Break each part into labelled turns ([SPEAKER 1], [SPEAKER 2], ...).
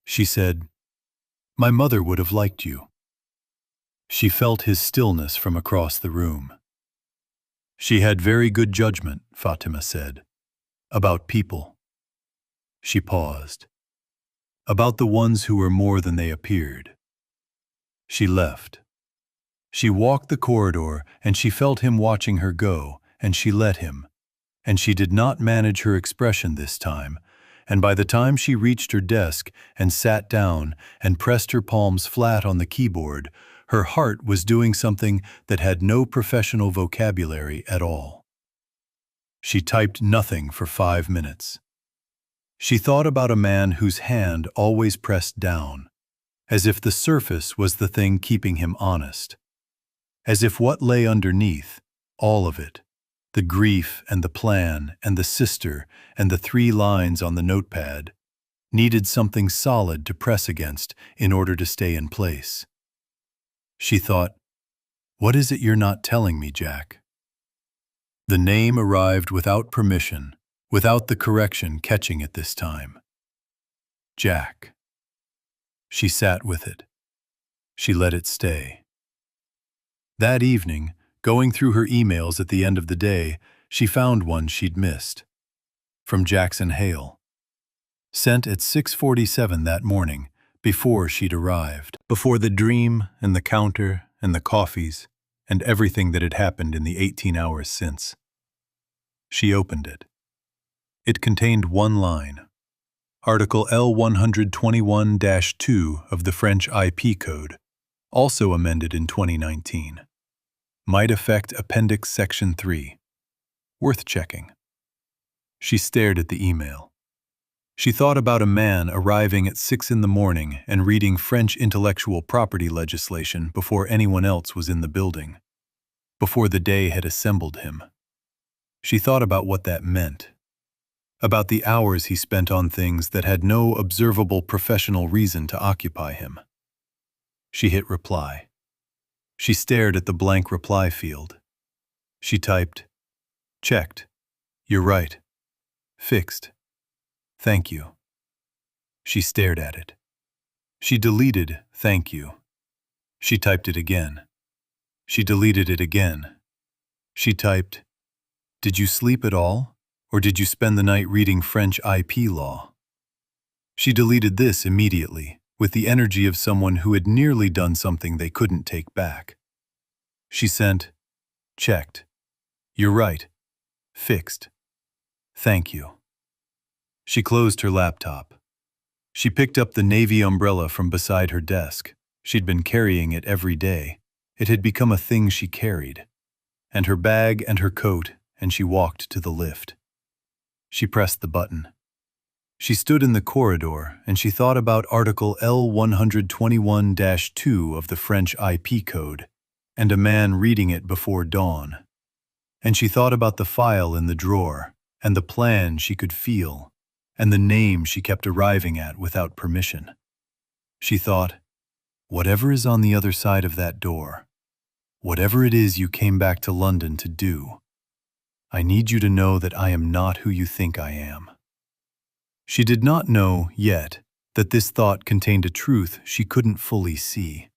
[SPEAKER 1] She said, "My mother would have liked you." She felt his stillness from across the room. "She had very good judgment," Fatima said, "about people." She paused. "About the ones who were more than they appeared." She left. She walked the corridor, and she felt him watching her go, and she let him. And she did not manage her expression this time, and by the time she reached her desk and sat down and pressed her palms flat on the keyboard, her heart was doing something that had no professional vocabulary at all. She typed nothing for 5 minutes. She thought about a man whose hand always pressed down, as if the surface was the thing keeping him honest, as if what lay underneath, all of it, the grief and the plan and the sister and the 3 lines on the notepad, needed something solid to press against in order to stay in place. She thought, "What is it you're not telling me, Jack?" The name arrived without permission, without the correction catching it this time. Jack. She sat with it. She let it stay. That evening, going through her emails at the end of the day, she found one she'd missed. From Jackson Hale. Sent at 6:47 that morning, before she'd arrived. Before the dream and the counter and the coffees and everything that had happened in the 18 hours since. She opened it. It contained one line. Article L121-2 of the French IP Code, also amended in 2019. Might affect Appendix Section 3. Worth checking. She stared at the email. She thought about a man arriving at 6 in the morning and reading French intellectual property legislation before anyone else was in the building, before the day had assembled him. She thought about what that meant, about the hours he spent on things that had no observable professional reason to occupy him. She hit reply. She stared at the blank reply field. She typed, "Checked. You're right. Fixed. Thank you." She stared at it. She deleted "thank you." She typed it again. She deleted it again. She typed, "Did you sleep at all, or did you spend the night reading French IP law?" She deleted this immediately, with the energy of someone who had nearly done something they couldn't take back. She sent, "Checked. You're right. Fixed. Thank you." She closed her laptop. She picked up the navy umbrella from beside her desk. She'd been carrying it every day. It had become a thing she carried. And her bag and her coat, and she walked to the lift. She pressed the button. She stood in the corridor, and she thought about Article L121-2 of the French IP Code, and a man reading it before dawn. And she thought about the file in the drawer, and the plan she could feel, and the name she kept arriving at without permission. She thought, whatever is on the other side of that door, whatever it is you came back to London to do, I need you to know that I am not who you think I am. She did not know, yet, that this thought contained a truth she couldn't fully see.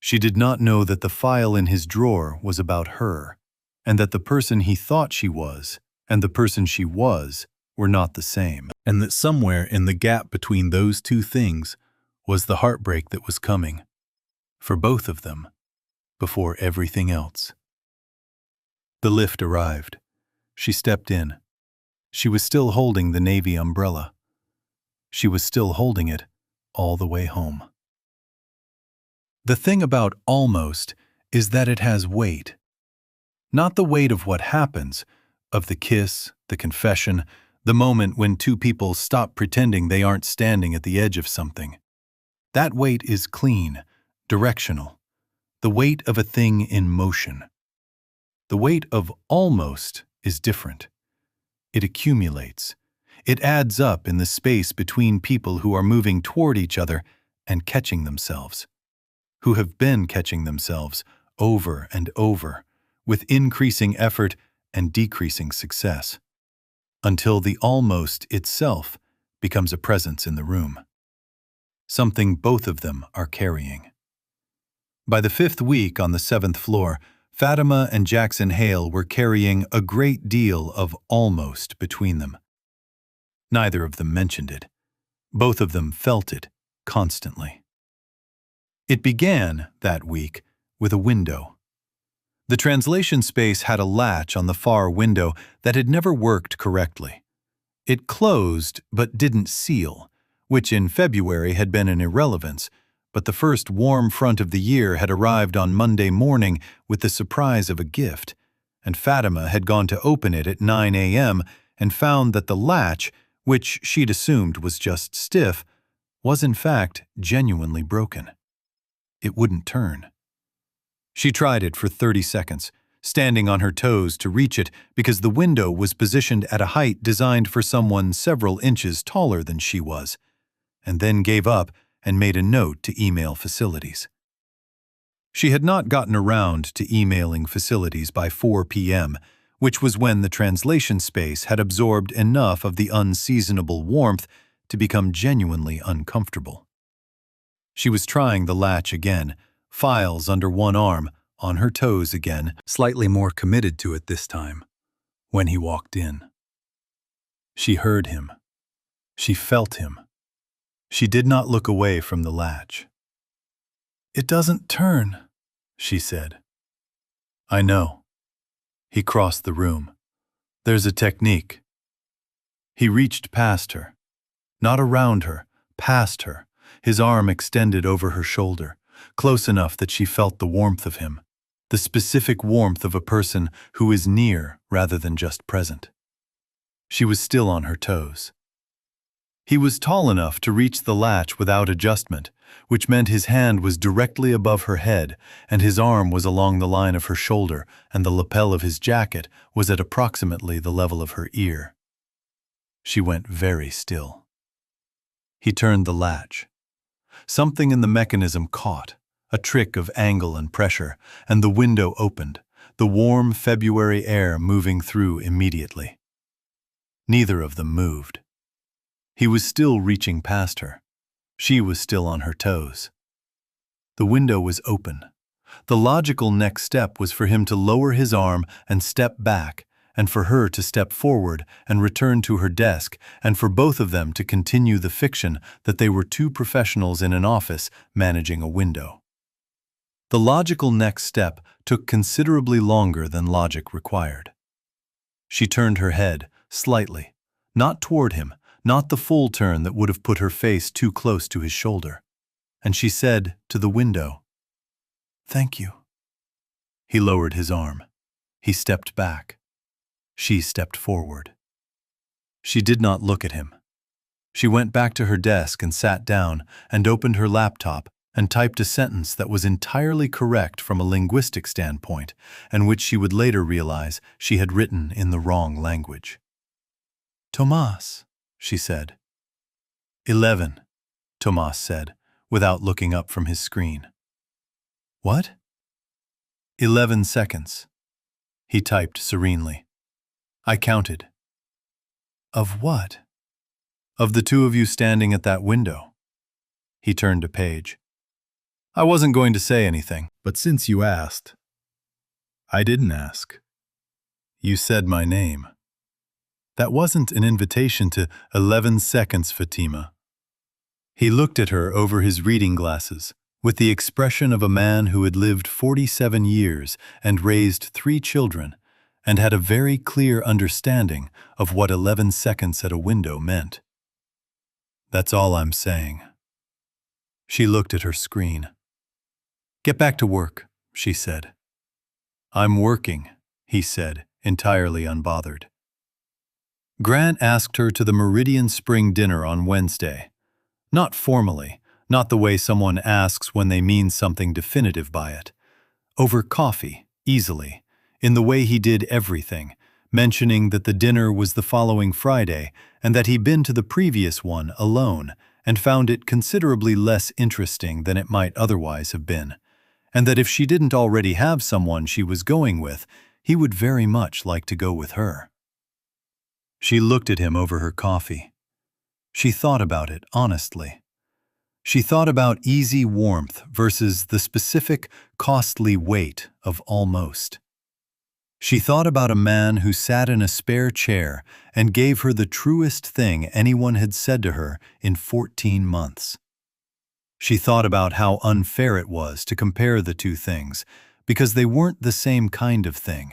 [SPEAKER 1] She did not know that the file in his drawer was about her, and that the person he thought she was and the person she was were not the same, and that somewhere in the gap between those two things was the heartbreak that was coming, for both of them, before everything else. The lift arrived. She stepped in. She was still holding the navy umbrella. She was still holding it all the way home. The thing about almost is that it has weight. Not the weight of what happens, of the kiss, the confession, the moment when two people stop pretending they aren't standing at the edge of something. That weight is clean, directional, the weight of a thing in motion. The weight of almost is different. It accumulates. It adds up in the space between people who are moving toward each other and catching themselves, who have been catching themselves over and over, with increasing effort and decreasing success, until the almost itself becomes a presence in the room. something both of them are carrying. By the 5th week on the 7th floor, Fatima and Jackson Hale were carrying a great deal of almost between them. Neither of them mentioned it. Both of them felt it constantly. It began, that week, with a window. The translation space had a latch on the far window that had never worked correctly. It closed but didn't seal, which in February had been an irrelevance, but the first warm front of the year had arrived on Monday morning with the surprise of a gift, and Fatima had gone to open it at 9 a.m. and found that the latch, which she'd assumed was just stiff, was in fact genuinely broken. It wouldn't turn. She tried it for 30 seconds, standing on her toes to reach it because the window was positioned at a height designed for someone several inches taller than she was, and then gave up and made a note to email facilities. She had not gotten around to emailing facilities by 4 p.m., which was when the translation space had absorbed enough of the unseasonable warmth to become genuinely uncomfortable. She was trying the latch again, files under one arm, on her toes again, slightly more committed to it this time, when he walked in. She heard him. She felt him. She did not look away from the latch. "It doesn't turn," she said. "I know." He crossed the room. "There's a technique." He reached past her. Not around her, past her, his arm extended over her shoulder, close enough that she felt the warmth of him, the specific warmth of a person who is near rather than just present. She was still on her toes. He was tall enough to reach the latch without adjustment, which meant his hand was directly above her head, and his arm was along the line of her shoulder, and the lapel of his jacket was at approximately the level of her ear. She went very still. He turned the latch. Something in the mechanism caught, a trick of angle and pressure, and the window opened, the warm February air moving through immediately. Neither of them moved. He was still reaching past her. She was still on her toes. The window was open. The logical next step was for him to lower his arm and step back, and for her to step forward and return to her desk, and for both of them to continue the fiction that they were two professionals in an office managing a window. The logical next step took considerably longer than logic required. She turned her head, slightly, not toward him, not the full turn that would have put her face too close to his shoulder, and she said to the window, "Thank you." He lowered his arm. He stepped back. She stepped forward. She did not look at him. She went back to her desk and sat down and opened her laptop and typed a sentence that was entirely correct from a linguistic standpoint, and which she would later realize she had written in the wrong language. "Tomas," she said. 11, Tomas said, without looking up from his screen. "What?" 11 seconds. He typed serenely. "I counted." "Of what?" "Of the two of you standing at that window." He turned a page. "I wasn't going to say anything, but since you asked." "I didn't ask. You said my name. That wasn't an invitation to 11 seconds, Fatima." He looked at her over his reading glasses, with the expression of a man who had lived 47 years and raised 3 children, and had a very clear understanding of what 11 seconds at a window meant. "That's all I'm saying." She looked at her screen. "Get back to work," she said. "I'm working," he said, entirely unbothered. Grant asked her to the Meridian Spring dinner on Wednesday. Not formally, not the way someone asks when they mean something definitive by it. Over coffee, easily, in the way he did everything, mentioning that the dinner was the following Friday and that he'd been to the previous one alone and found it considerably less interesting than it might otherwise have been, and that if she didn't already have someone she was going with, he would very much like to go with her. She looked at him over her coffee. She thought about it honestly. She thought about easy warmth versus the specific, costly weight of almost. She thought about a man who sat in a spare chair and gave her the truest thing anyone had said to her in 14 months. She thought about how unfair it was to compare the two things, because they weren't the same kind of thing.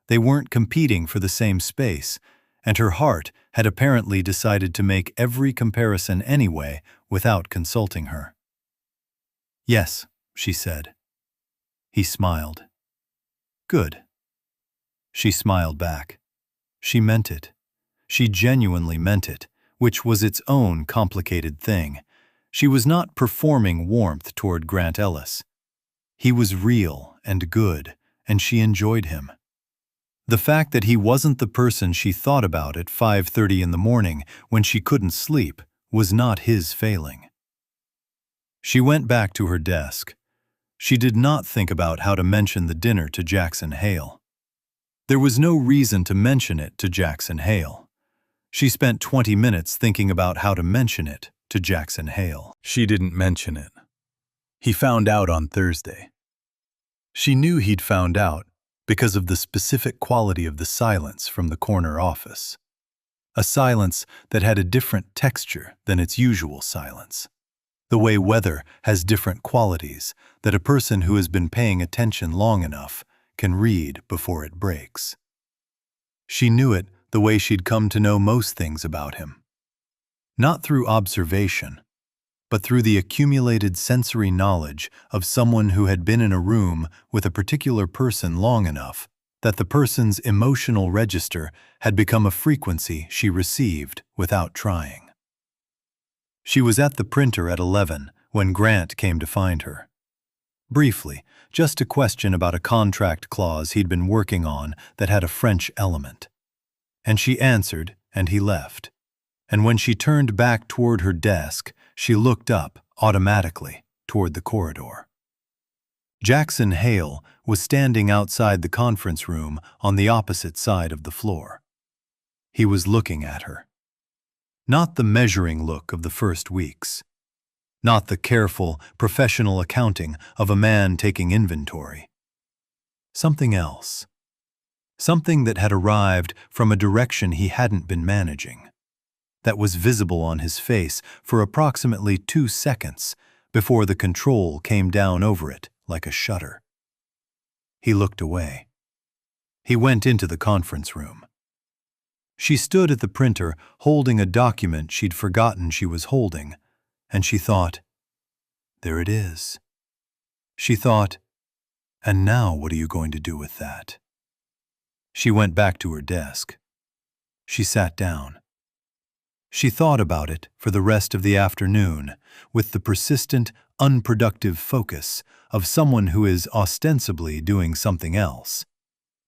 [SPEAKER 1] They weren't competing for the same space, and her heart had apparently decided to make every comparison anyway without consulting her. "Yes," she said. He smiled. "Good." She smiled back. She meant it. She genuinely meant it, which was its own complicated thing. She was not performing warmth toward Grant Ellis. He was real and good, and she enjoyed him. The fact that he wasn't the person she thought about at 5:30 in the morning when she couldn't sleep was not his failing. She went back to her desk. She did not think about how to mention the dinner to Jackson Hale. There was no reason to mention it to Jackson Hale. She spent 20 minutes thinking about how to mention it to Jackson Hale. She didn't mention it. He found out on Thursday. She knew he'd found out because of the specific quality of the silence from the corner office. A silence that had a different texture than its usual silence. The way weather has different qualities that a person who has been paying attention long enough can read before it breaks. She knew it the way she'd come to know most things about him. Not through observation, but through the accumulated sensory knowledge of someone who had been in a room with a particular person long enough that the person's emotional register had become a frequency she received without trying. She was at the printer at 11 when Grant came to find her. Briefly, just a question about a contract clause he'd been working on that had a French element. And she answered, and he left. And when she turned back toward her desk, she looked up, automatically, toward the corridor. Jackson Hale was standing outside the conference room on the opposite side of the floor. He was looking at her. Not the measuring look of the first weeks. Not the careful, professional accounting of a man taking inventory. Something else. Something that had arrived from a direction he hadn't been managing. That was visible on his face for approximately 2 seconds before the control came down over it like a shutter. He looked away. He went into the conference room. She stood at the printer holding a document she'd forgotten she was holding, and she thought, "There it is." She thought, "And now what are you going to do with that?" She went back to her desk. She sat down. She thought about it for the rest of the afternoon with the persistent, unproductive focus of someone who is ostensibly doing something else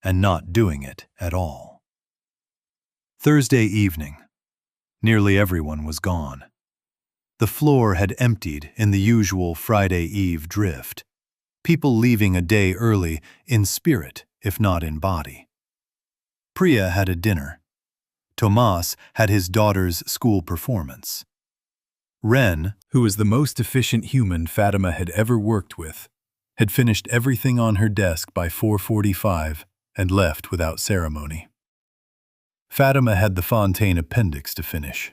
[SPEAKER 1] and not doing it at all. Thursday evening. Nearly everyone was gone. The floor had emptied in the usual Friday Eve drift, people leaving a day early in spirit, if not in body. Priya had a dinner. Tomas had his daughter's school performance. Ren, who was the most efficient human Fatima had ever worked with, had finished everything on her desk by 4:45 and left without ceremony. Fatima had the Fontaine Appendix to finish.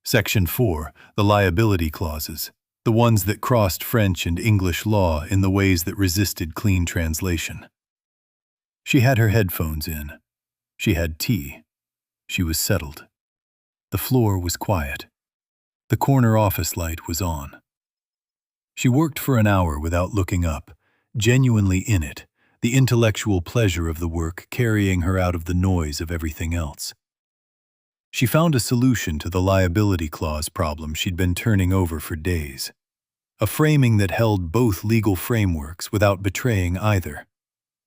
[SPEAKER 1] Section 4, the liability clauses, the ones that crossed French and English law in the ways that resisted clean translation. She had her headphones in. She had tea. She was settled. The floor was quiet. The corner office light was on. She worked for an hour without looking up, genuinely in it, the intellectual pleasure of the work carrying her out of the noise of everything else. She found a solution to the liability clause problem she'd been turning over for days. A framing that held both legal frameworks without betraying either.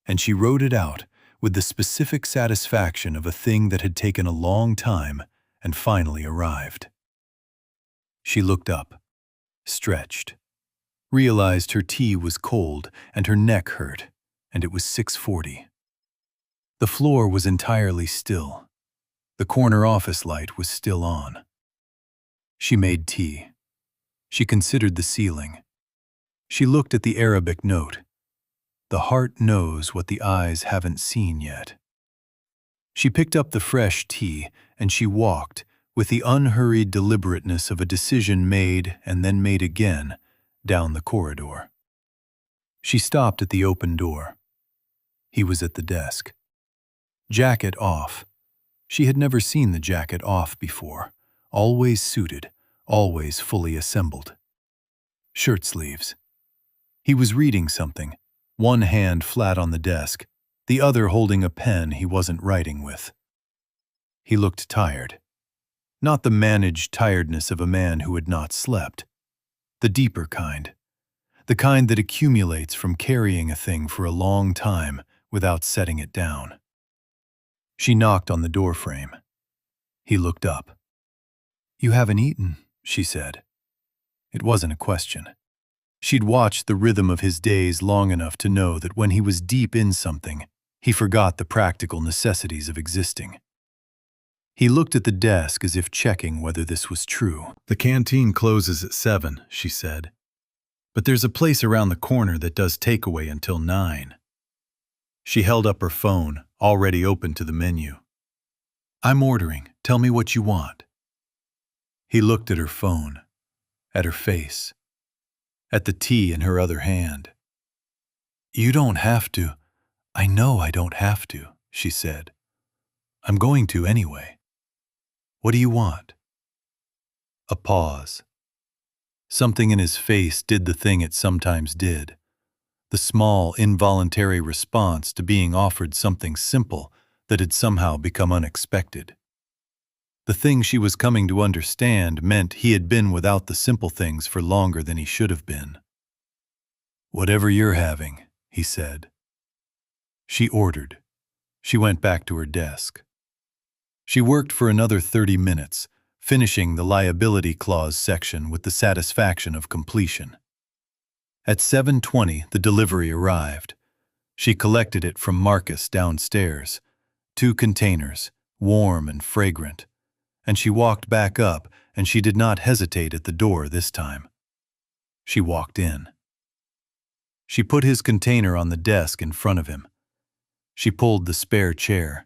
[SPEAKER 1] And she wrote it out with the specific satisfaction of a thing that had taken a long time and finally arrived. She looked up, stretched, realized her tea was cold and her neck hurt, and it was 6:40. The floor was entirely still. The corner office light was still on. She made tea. She considered the ceiling. She looked at the Arabic note. The heart knows what the eyes haven't seen yet. She picked up the fresh tea and she walked, with the unhurried deliberateness of a decision made and then made again, down the corridor. She stopped at the open door. He was at the desk. Jacket off. She had never seen the jacket off before, always suited, always fully assembled. Shirt sleeves. He was reading something, one hand flat on the desk, the other holding a pen he wasn't writing with. He looked tired. Not the managed tiredness of a man who had not slept. The deeper kind. The kind that accumulates from carrying a thing for a long time without setting it down. She knocked on the doorframe. He looked up. "You haven't eaten," she said. It wasn't a question. She'd watched the rhythm of his days long enough to know that when he was deep in something, he forgot the practical necessities of existing. He looked at the desk as if checking whether this was true. "The canteen closes at 7, she said. "But there's a place around the corner that does takeaway until 9. She held up her phone, already open to the menu. "I'm ordering. Tell me what you want." He looked at her phone, at her face, at the tea in her other hand. "You don't have to." "I know I don't have to," she said. "I'm going to anyway. What do you want?" A pause. Something in his face did the thing it sometimes did. The small, involuntary response to being offered something simple that had somehow become unexpected. The thing she was coming to understand meant he had been without the simple things for longer than he should have been. "Whatever you're having," he said. She ordered. She went back to her desk. She worked for another 30 minutes, finishing the liability clause section with the satisfaction of completion. At 7:20, the delivery arrived. She collected it from Marcus downstairs, 2 containers, warm and fragrant, and she walked back up, and she did not hesitate at the door this time. She walked in. She put his container on the desk in front of him. She pulled the spare chair.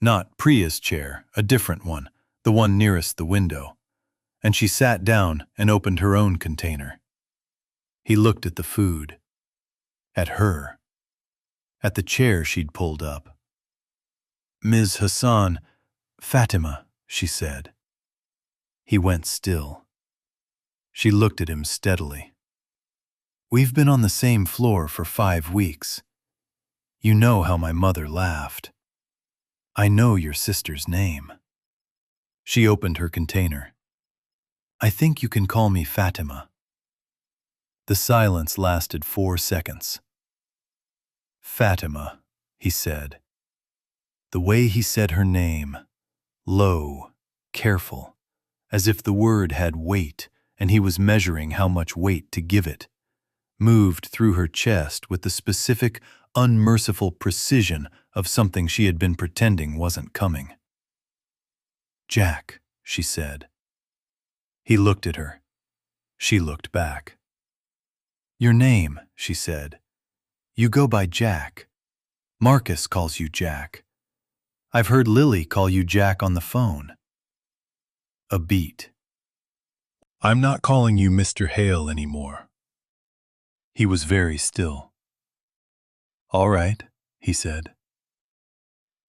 [SPEAKER 1] Not Priya's chair, a different one, the one nearest the window. And she sat down and opened her own container. He looked at the food. At her. At the chair she'd pulled up. "Ms. Hassan, Fatima," she said. He went still. She looked at him steadily. "We've been on the same floor for 5 weeks. You know how my mother laughed. I know your sister's name." She opened her container. "I think you can call me Fatima." The silence lasted 4 seconds. "Fatima," he said. The way he said her name, low, careful, as if the word had weight and he was measuring how much weight to give it, moved through her chest with the specific, unmerciful precision of something she had been pretending wasn't coming. "Jack," she said. He looked at her. She looked back. "Your name," she said. "You go by Jack. Marcus calls you Jack. I've heard Lily call you Jack on the phone." A beat. "I'm not calling you Mr. Hale anymore." He was very still. "All right," he said.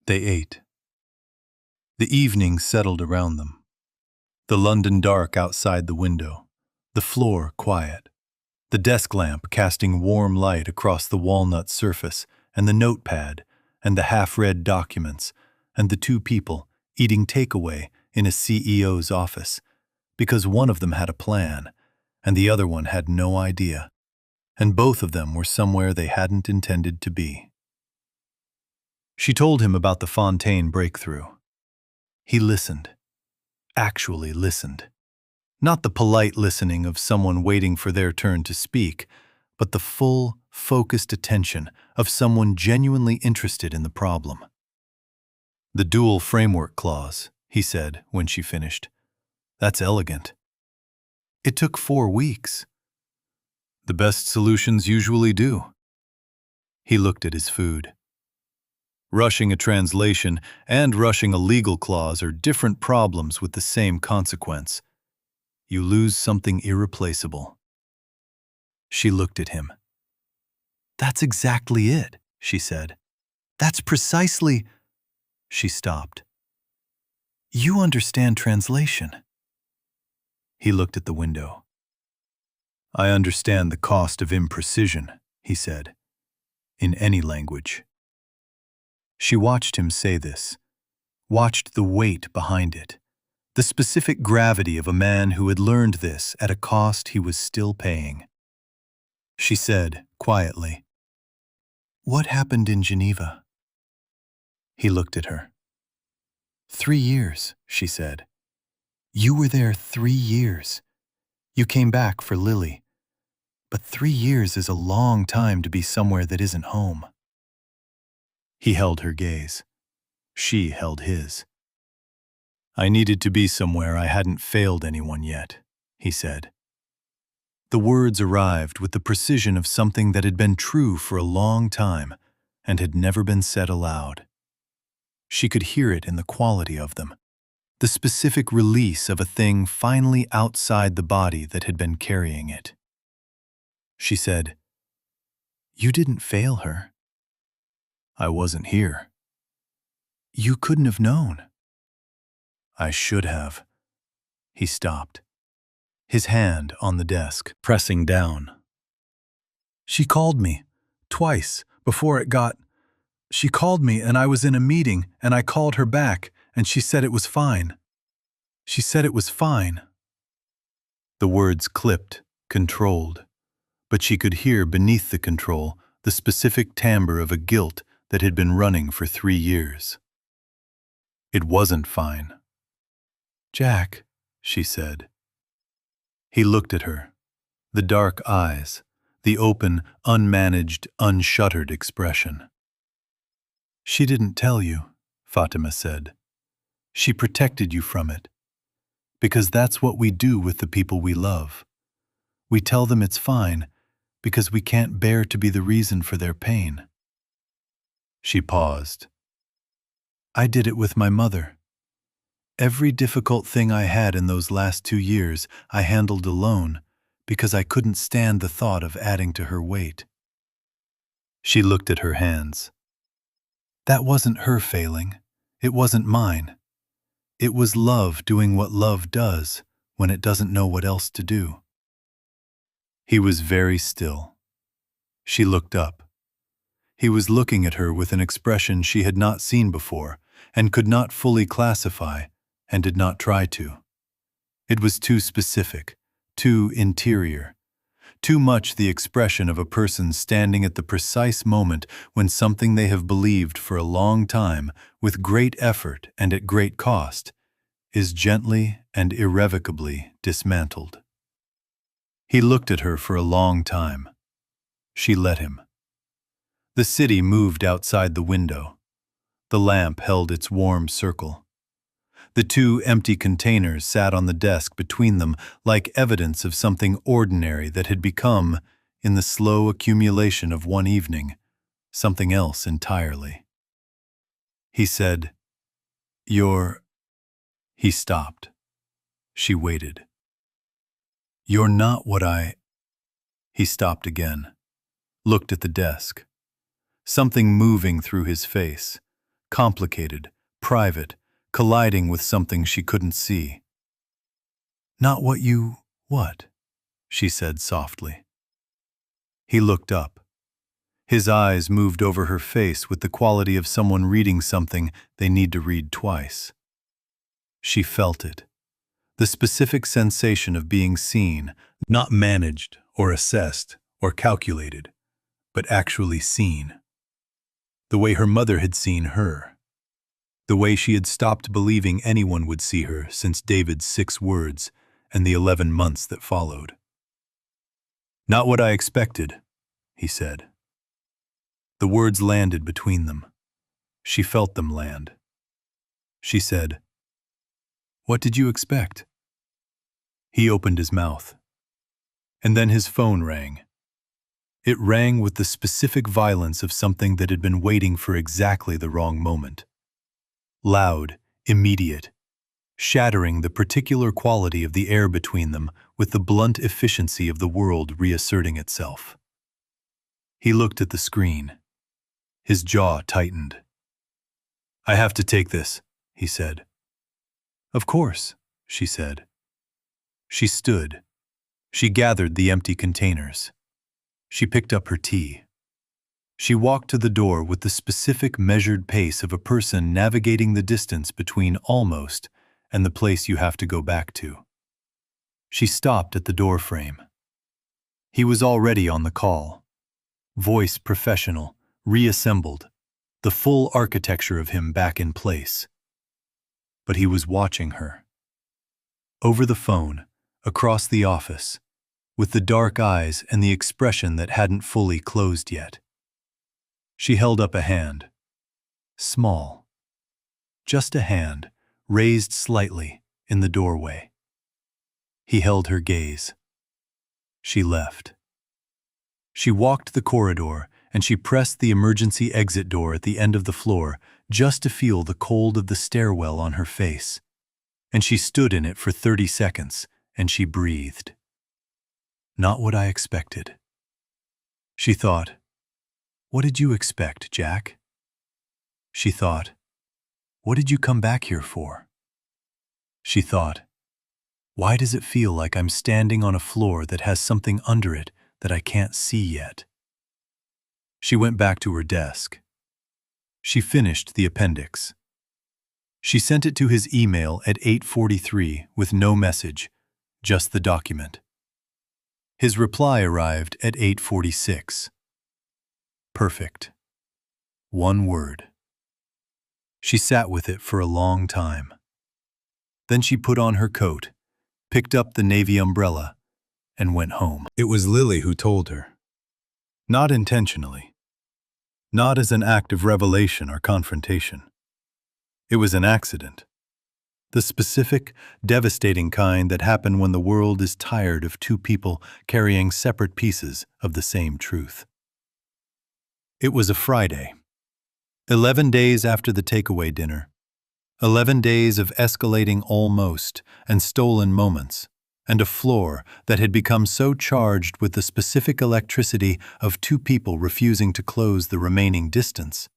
[SPEAKER 1] They ate. The evening settled around them. The London dark outside the window, the floor quiet, the desk lamp casting warm light across the walnut surface and the notepad and the half-read documents and the 2 people eating takeaway in a CEO's office because one of them had a plan and the other one had no idea, and both of them were somewhere they hadn't intended to be. She told him about the Fontaine breakthrough. He listened. Actually listened. Not the polite listening of someone waiting for their turn to speak, but the full, focused attention of someone genuinely interested in the problem. "The dual framework clause," he said when she finished. "That's elegant." It took 4 weeks. The best solutions usually do. He looked at his food. Rushing a translation and rushing a legal clause are different problems with the same consequence. You lose something irreplaceable. She looked at him. That's exactly it, she said. That's precisely... She stopped. You understand translation. He looked at the window. I understand the cost of imprecision, he said, in any language. She watched him say this, watched the weight behind it, the specific gravity of a man who had learned this at a cost he was still paying. She said, quietly, What happened in Geneva? He looked at her. 3 years, she said. You were there 3 years. You came back for Lily. But 3 years is a long time to be somewhere that isn't home. He held her gaze. She held his. I needed to be somewhere I hadn't failed anyone yet, he said. The words arrived with the precision of something that had been true for a long time and had never been said aloud. She could hear it in the quality of them, the specific release of a thing finally outside the body that had been carrying it. She said, You didn't fail her. I wasn't here. You couldn't have known. I should have. He stopped, his hand on the desk, pressing down. She called me, twice, before it got... She called me and I was in a meeting and I called her back and she said it was fine. She said it was fine. The words clipped, controlled, but she could hear beneath the control the specific timbre of a guilt that had been running for 3 years. It wasn't fine. Jack, she said. He looked at her, the dark eyes, the open, unmanaged, unshuttered expression. She didn't tell you, Fatima said. She protected you from it. Because that's what we do with the people we love. We tell them it's fine because we can't bear to be the reason for their pain. She paused. I did it with my mother. Every difficult thing I had in those last 2 years I handled alone because I couldn't stand the thought of adding to her weight. She looked at her hands. That wasn't her failing. It wasn't mine. It was love doing what love does when it doesn't know what else to do. He was very still. She looked up. He was looking at her with an expression she had not seen before and could not fully classify and did not try to. It was too specific, too interior, too much the expression of a person standing at the precise moment when something they have believed for a long time, with great effort and at great cost, is gently and irrevocably dismantled. He looked at her for a long time. She let him. The city moved outside the window. The lamp held its warm circle. The 2 empty containers sat on the desk between them like evidence of something ordinary that had become, in the slow accumulation of one evening, something else entirely. He said, You're... He stopped. She waited. You're not what I... He stopped again, looked at the desk. Something moving through his face, complicated, private, colliding with something she couldn't see. Not what you... what? She said softly. He looked up. His eyes moved over her face with the quality of someone reading something they need to read twice. She felt it. The specific sensation of being seen, not managed or assessed or calculated, but actually seen. The way her mother had seen her. The way she had stopped believing anyone would see her since David's 6 words and the 11 months that followed. Not what I expected, he said. The words landed between them. She felt them land. She said, What did you expect? He opened his mouth. And then his phone rang. It rang with the specific violence of something that had been waiting for exactly the wrong moment. Loud, immediate, shattering the particular quality of the air between them with the blunt efficiency of the world reasserting itself. He looked at the screen. His jaw tightened. "I have to take this," he said. "Of course," she said. She stood. She gathered the empty containers. She picked up her tea. She walked to the door with the specific measured pace of a person navigating the distance between almost and the place you have to go back to. She stopped at the door frame. He was already on the call. Voice professional, reassembled, the full architecture of him back in place. But he was watching her. Over the phone, across the office, with the dark eyes and the expression that hadn't fully closed yet. She held up a hand. Small. Just a hand, raised slightly, in the doorway. He held her gaze. She left. She walked the corridor, and she pressed the emergency exit door at the end of the floor just to feel the cold of the stairwell on her face. And she stood in it for 30 seconds, and she breathed. Not what I expected. She thought, "What did you expect, Jack?" She thought, "What did you come back here for?" She thought, "Why does it feel like I'm standing on a floor that has something under it that I can't see yet?" She went back to her desk. She finished the appendix. She sent it to his email at 8:43 with no message, just the document. His reply arrived at 8:46. Perfect. One word. She sat with it for a long time. Then she put on her coat, picked up the navy umbrella, and went home. It was Lily who told her. Not intentionally. Not as an act of revelation or confrontation. It was an accident. The specific, devastating kind that happen when the world is tired of two people carrying separate pieces of the same truth. It was a Friday. 11 days after the takeaway dinner. 11 days of escalating almost and stolen moments, and a floor that had become so charged with the specific electricity of two people refusing to close the remaining distance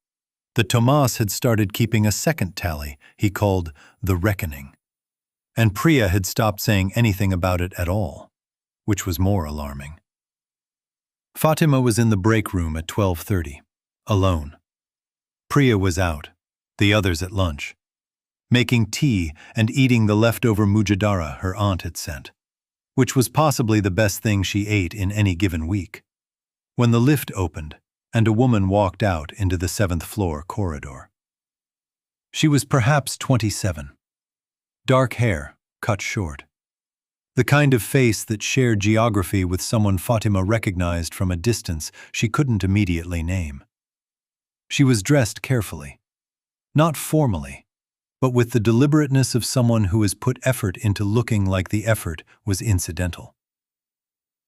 [SPEAKER 1] that Tomas had started keeping a second tally he called the reckoning. And Priya had stopped saying anything about it at all, which was more alarming. Fatima was in the break room at 12:30, alone. Priya was out, the others at lunch, making tea and eating the leftover mujadara her aunt had sent, which was possibly the best thing she ate in any given week, when the lift opened and a woman walked out into the 7th floor corridor. She was perhaps 27. Dark hair, cut short. The kind of face that shared geography with someone Fatima recognized from a distance she couldn't immediately name. She was dressed carefully, not formally, but with the deliberateness of someone who has put effort into looking like the effort was incidental.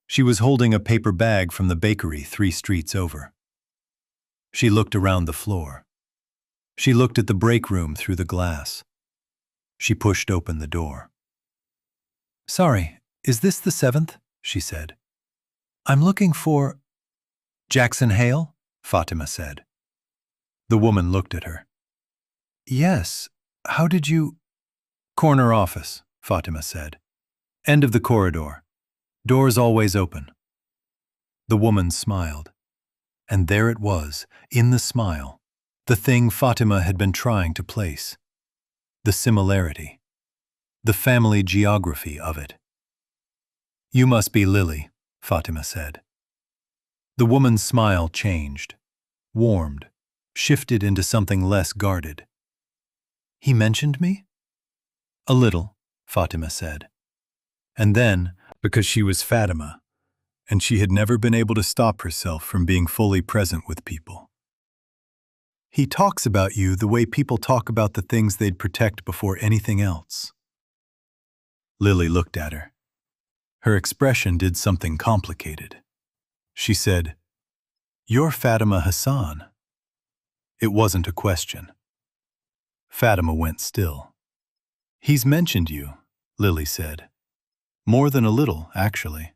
[SPEAKER 1] She was holding a paper bag from the bakery 3 streets over. She looked around the floor. She looked at the break room through the glass. She pushed open the door. "Sorry, is this the 7th?" she said. "I'm looking for—" "Jackson Hale?" Fatima said. The woman looked at her. "Yes, how did you—" "Corner office," Fatima said. "End of the corridor. Doors always open." The woman smiled. And there it was, in the smile, the thing Fatima had been trying to place. The similarity. The family geography of it. "You must be Lily," Fatima said. The woman's smile changed, warmed, shifted into something less guarded. "He mentioned me?" "A little," Fatima said. And then, because she was Fatima, and she had never been able to stop herself from being fully present with people. "He talks about you the way people talk about the things they'd protect before anything else." Lily looked at her. Her expression did something complicated. She said, "You're Fatima Hassan." It wasn't a question. Fatima went still. "He's mentioned you," Lily said. "More than a little, actually."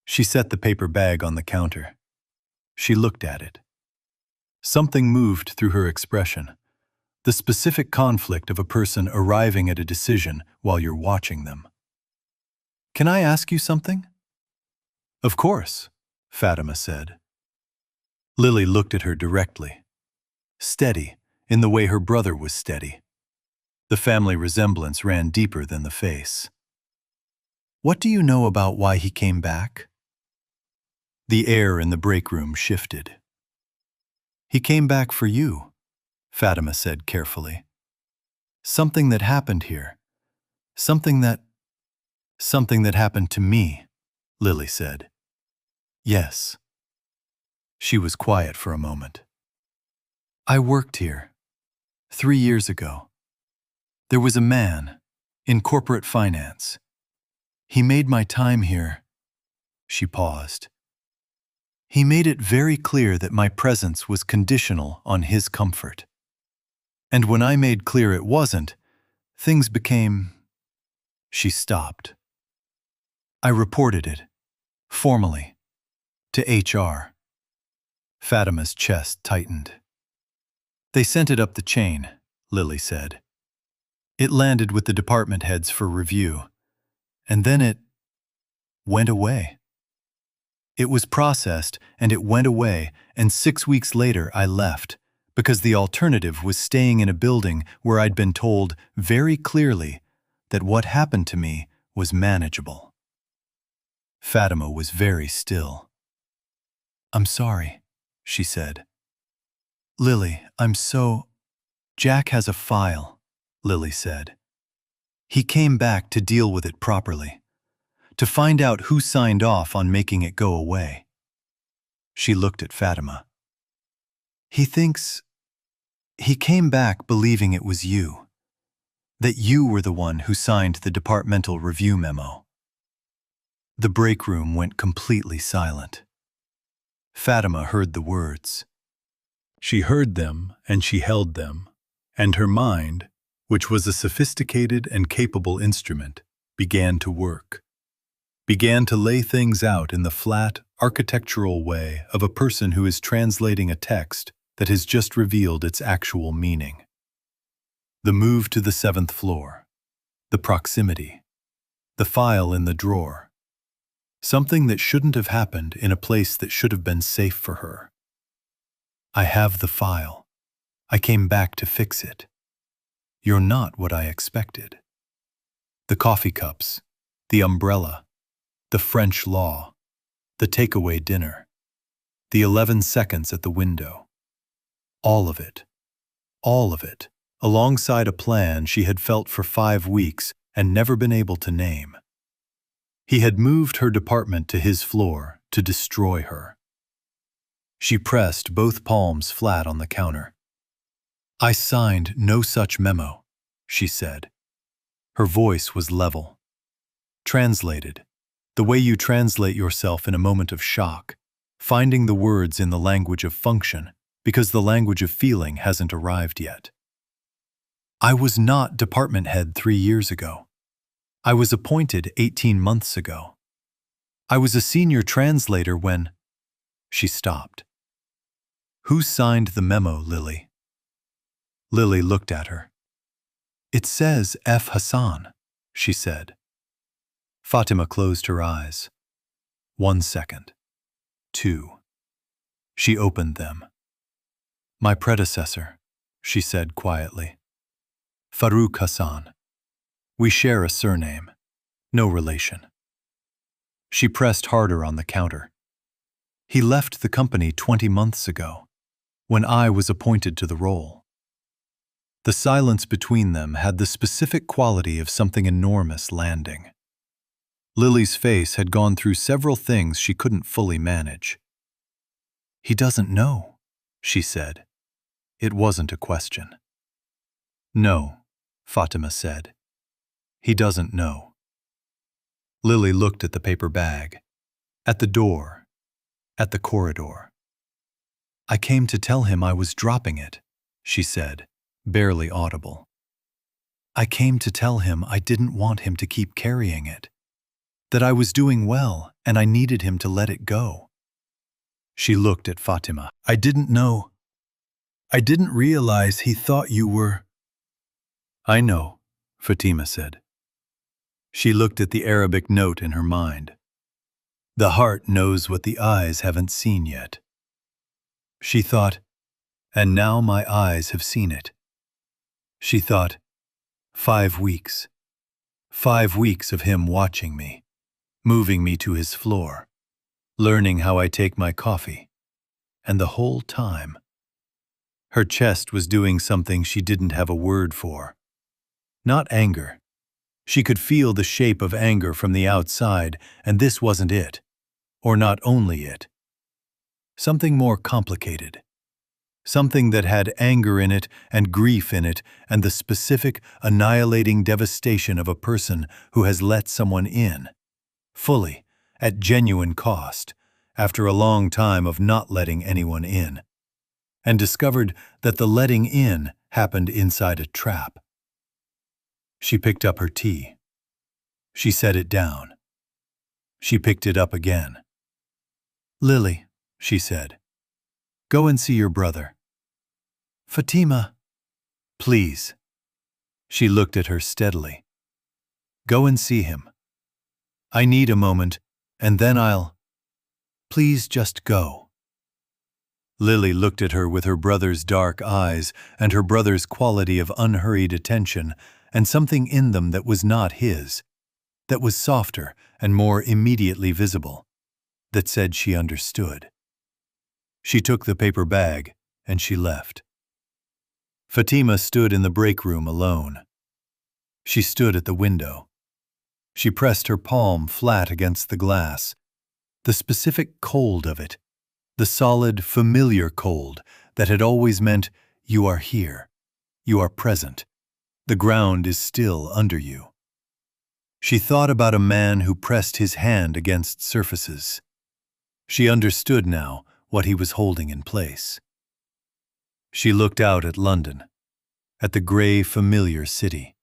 [SPEAKER 1] She set the paper bag on the counter. She looked at it. Something moved through her expression, the specific conflict of a person arriving at a decision while you're watching them. "Can I ask you something?" "Of course," Fatima said. Lily looked at her directly. Steady, in the way her brother was steady. The family resemblance ran deeper than the face. "What do you know about why he came back?" The air in the break room shifted. "He came back for you," Fatima said carefully. "Something that happened here. Something that happened to me," Lily said. "Yes." She was quiet for a moment. "I worked here 3 years ago. There was a man in corporate finance. He made my time here." She paused. "He made it very clear that my presence was conditional on his comfort. And when I made clear it wasn't, things became—" She stopped. "I reported it, formally, to HR." Fatima's chest tightened. "They sent it up the chain," Lily said. "It landed with the department heads for review, and then it went away. It was processed, and it went away, and 6 weeks later I left, because the alternative was staying in a building where I'd been told very clearly that what happened to me was manageable." Fatima was very still. "I'm sorry," she said. "Lily, Jack has a file," Lily said. "He came back to deal with it properly, to find out who signed off on making it go away." She looked at Fatima. He came back believing it was you, that you were the one who signed the departmental review memo." The break room went completely silent. Fatima heard the words. She heard them and she held them, and her mind, which was a sophisticated and capable instrument, began to work. Began to lay things out in the flat, architectural way of a person who is translating a text that has just revealed its actual meaning. The move to the 7th floor, the proximity, the file in the drawer. Something that shouldn't have happened in a place that should have been safe for her. "I have the file. I came back to fix it. You're not what I expected." The coffee cups, the umbrella, the French law, the takeaway dinner, the 11 seconds at the window. All of it, alongside a plan she had felt for 5 weeks and never been able to name. He had moved her department to his floor to destroy her. She pressed both palms flat on the counter. "I signed no such memo," she said. Her voice was level. Translated, the way you translate yourself in a moment of shock, finding the words in the language of function because the language of feeling hasn't arrived yet. "I was not department head 3 years ago. I was appointed 18 months ago. I was a senior translator when—" She stopped. "Who signed the memo, Lily?" Lily looked at her. "It says F. Hassan," she said. Fatima closed her eyes. 1 second. 2. She opened them. "My predecessor," she said quietly. "Farouk Hassan. We share a surname. No relation." She pressed harder on the counter. "He left the company 20 months ago, when I was appointed to the role." The silence between them had the specific quality of something enormous landing. Lily's face had gone through several things she couldn't fully manage. "He doesn't know," she said. It wasn't a question. "No," Fatima said. "He doesn't know." Lily looked at the paper bag, at the door, at the corridor. "I came to tell him I was dropping it," she said, barely audible. "I came to tell him I didn't want him to keep carrying it, that I was doing well and I needed him to let it go." She looked at Fatima. "I didn't know. I didn't realize he thought you were—" "I know," Fatima said. She looked at the Arabic note in her mind. "The heart knows what the eyes haven't seen yet." She thought, "And now my eyes have seen it." She thought, 5 weeks. 5 weeks of him watching me, moving me to his floor, learning how I take my coffee. And the whole time, her chest was doing something she didn't have a word for. Not anger. She could feel the shape of anger from the outside, and this wasn't it, or not only it. Something more complicated. Something that had anger in it and grief in it and the specific, annihilating devastation of a person who has let someone in, fully, at genuine cost, after a long time of not letting anyone in, and discovered that the letting in happened inside a trap. She picked up her tea. She set it down. She picked it up again. "Lily," she said, "go and see your brother." "Fatima." "Please." She looked at her steadily. "Go and see him. I need a moment, and then I'll— Please just go." Lily looked at her with her brother's dark eyes and her brother's quality of unhurried attention and something in them that was not his, that was softer and more immediately visible, that said she understood. She took the paper bag and she left. Fatima stood in the break room alone. She stood at the window. She pressed her palm flat against the glass. The specific cold of it, the solid, familiar cold that had always meant you are here, you are present, the ground is still under you. She thought about a man who pressed his hand against surfaces. She understood now what he was holding in place. She looked out at London, at the gray, familiar city,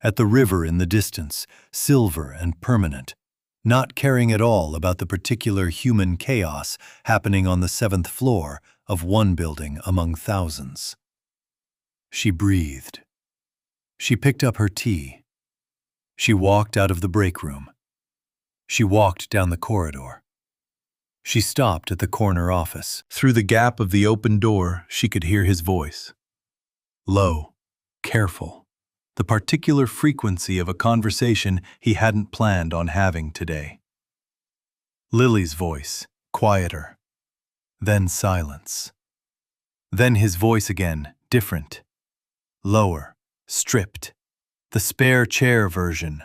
[SPEAKER 1] at the river in the distance, silver and permanent, not caring at all about the particular human chaos happening on the 7th floor of one building among thousands. She breathed. She picked up her tea. She walked out of the break room. She walked down the corridor. She stopped at the corner office. Through the gap of the open door, she could hear his voice. Low, careful, the particular frequency of a conversation he hadn't planned on having today. Lily's voice, quieter. Then silence. Then his voice again, different. Lower, stripped. The spare chair version.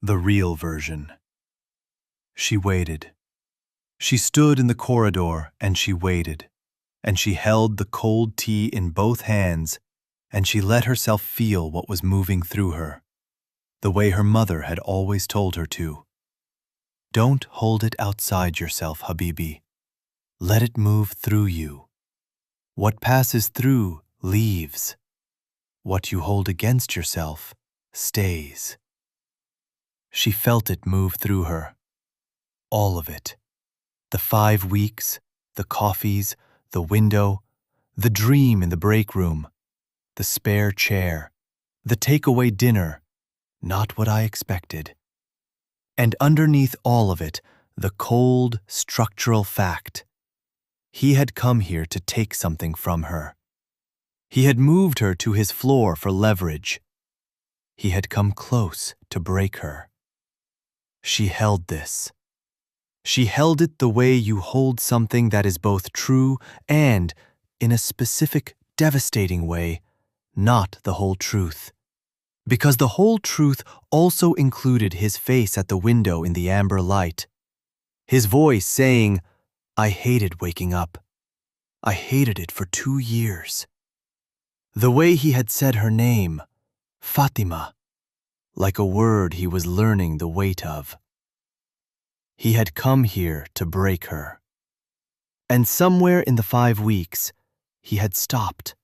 [SPEAKER 1] The real version. She waited. She stood in the corridor and she waited. And she held the cold tea in both hands and she let herself feel what was moving through her, the way her mother had always told her to. Don't hold it outside yourself, Habibi. Let it move through you. What passes through leaves. What you hold against yourself stays. She felt it move through her. All of it. The 5 weeks, the coffees, the window, the dream in the break room, the spare chair, the takeaway dinner, not what I expected. And underneath all of it, the cold, structural fact. He had come here to take something from her. He had moved her to his floor for leverage. He had come close to break her. She held this. She held it the way you hold something that is both true and, in a specific, devastating way, not the whole truth. Because the whole truth also included his face at the window in the amber light. His voice saying, I hated waking up. I hated it for 2 years. The way he had said her name, Fatima.
[SPEAKER 2] like a word he was learning the weight of. He had come here to break her. And somewhere in the 5 weeks, he had stopped.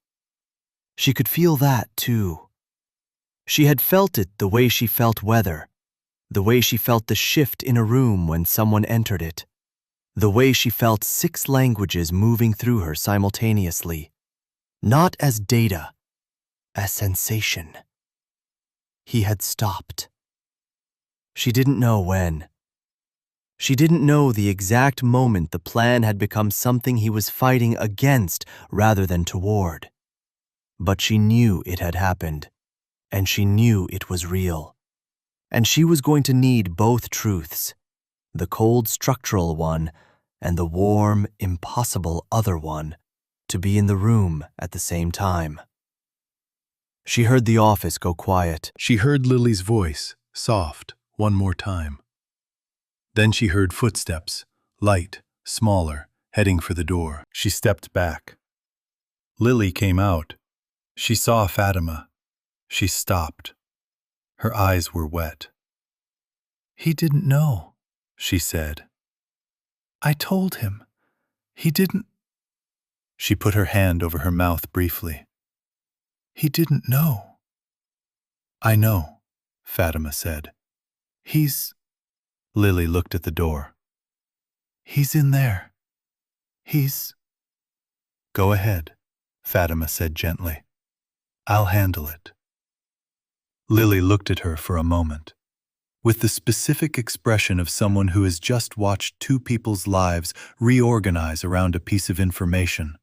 [SPEAKER 2] She could feel that, too. She had felt it the way she felt weather, the way she felt the shift in a room when someone entered it, the way she felt 6 languages moving through her simultaneously, not as data, as sensation. He had stopped. She didn't know when. She didn't know the exact moment the plan had become something he was fighting against rather than toward. But she knew it had happened, and she knew it was real. And she was going to need both truths, the cold structural one and the warm, impossible other one, to be in the room at the same time. She heard the office go quiet.
[SPEAKER 1] She heard Lily's voice, soft, one more time. Then she heard footsteps, light, smaller, heading for the door. She stepped back. Lily came out. She saw Fatima. She stopped. Her eyes were wet. "He didn't know," she said. "I told him. He didn't—" She put her hand over her mouth briefly. "He didn't know." "I know," Fatima said. "He's—" Lily looked at the door. "He's in there. He's—" "Go ahead," Fatima said gently. "I'll handle it." Lily looked at her for a moment, with the specific expression of someone who has just watched 2 people's lives reorganize around a piece of information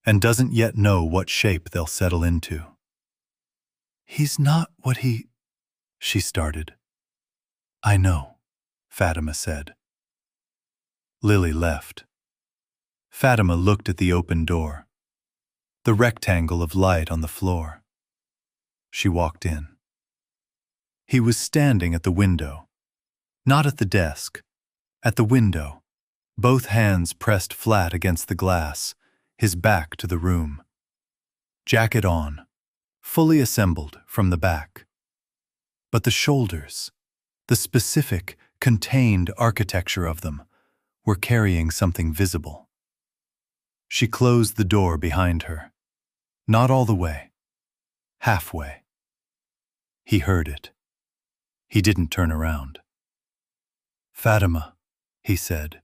[SPEAKER 1] and doesn't yet know what shape they'll settle into. "He's not what he—" she started. "I know," Fatima said. Lily left. Fatima looked at the open door, the rectangle of light on the floor. She walked in. He was standing at the window, not at the desk, at the window, both hands pressed flat against the glass, his back to the room. Jacket on, fully assembled from the back. But the shoulders, the specific, contained architecture of them, were carrying something visible. She closed the door behind her. Not all the way. Halfway. He heard it. He didn't turn around. "Fatima," he said.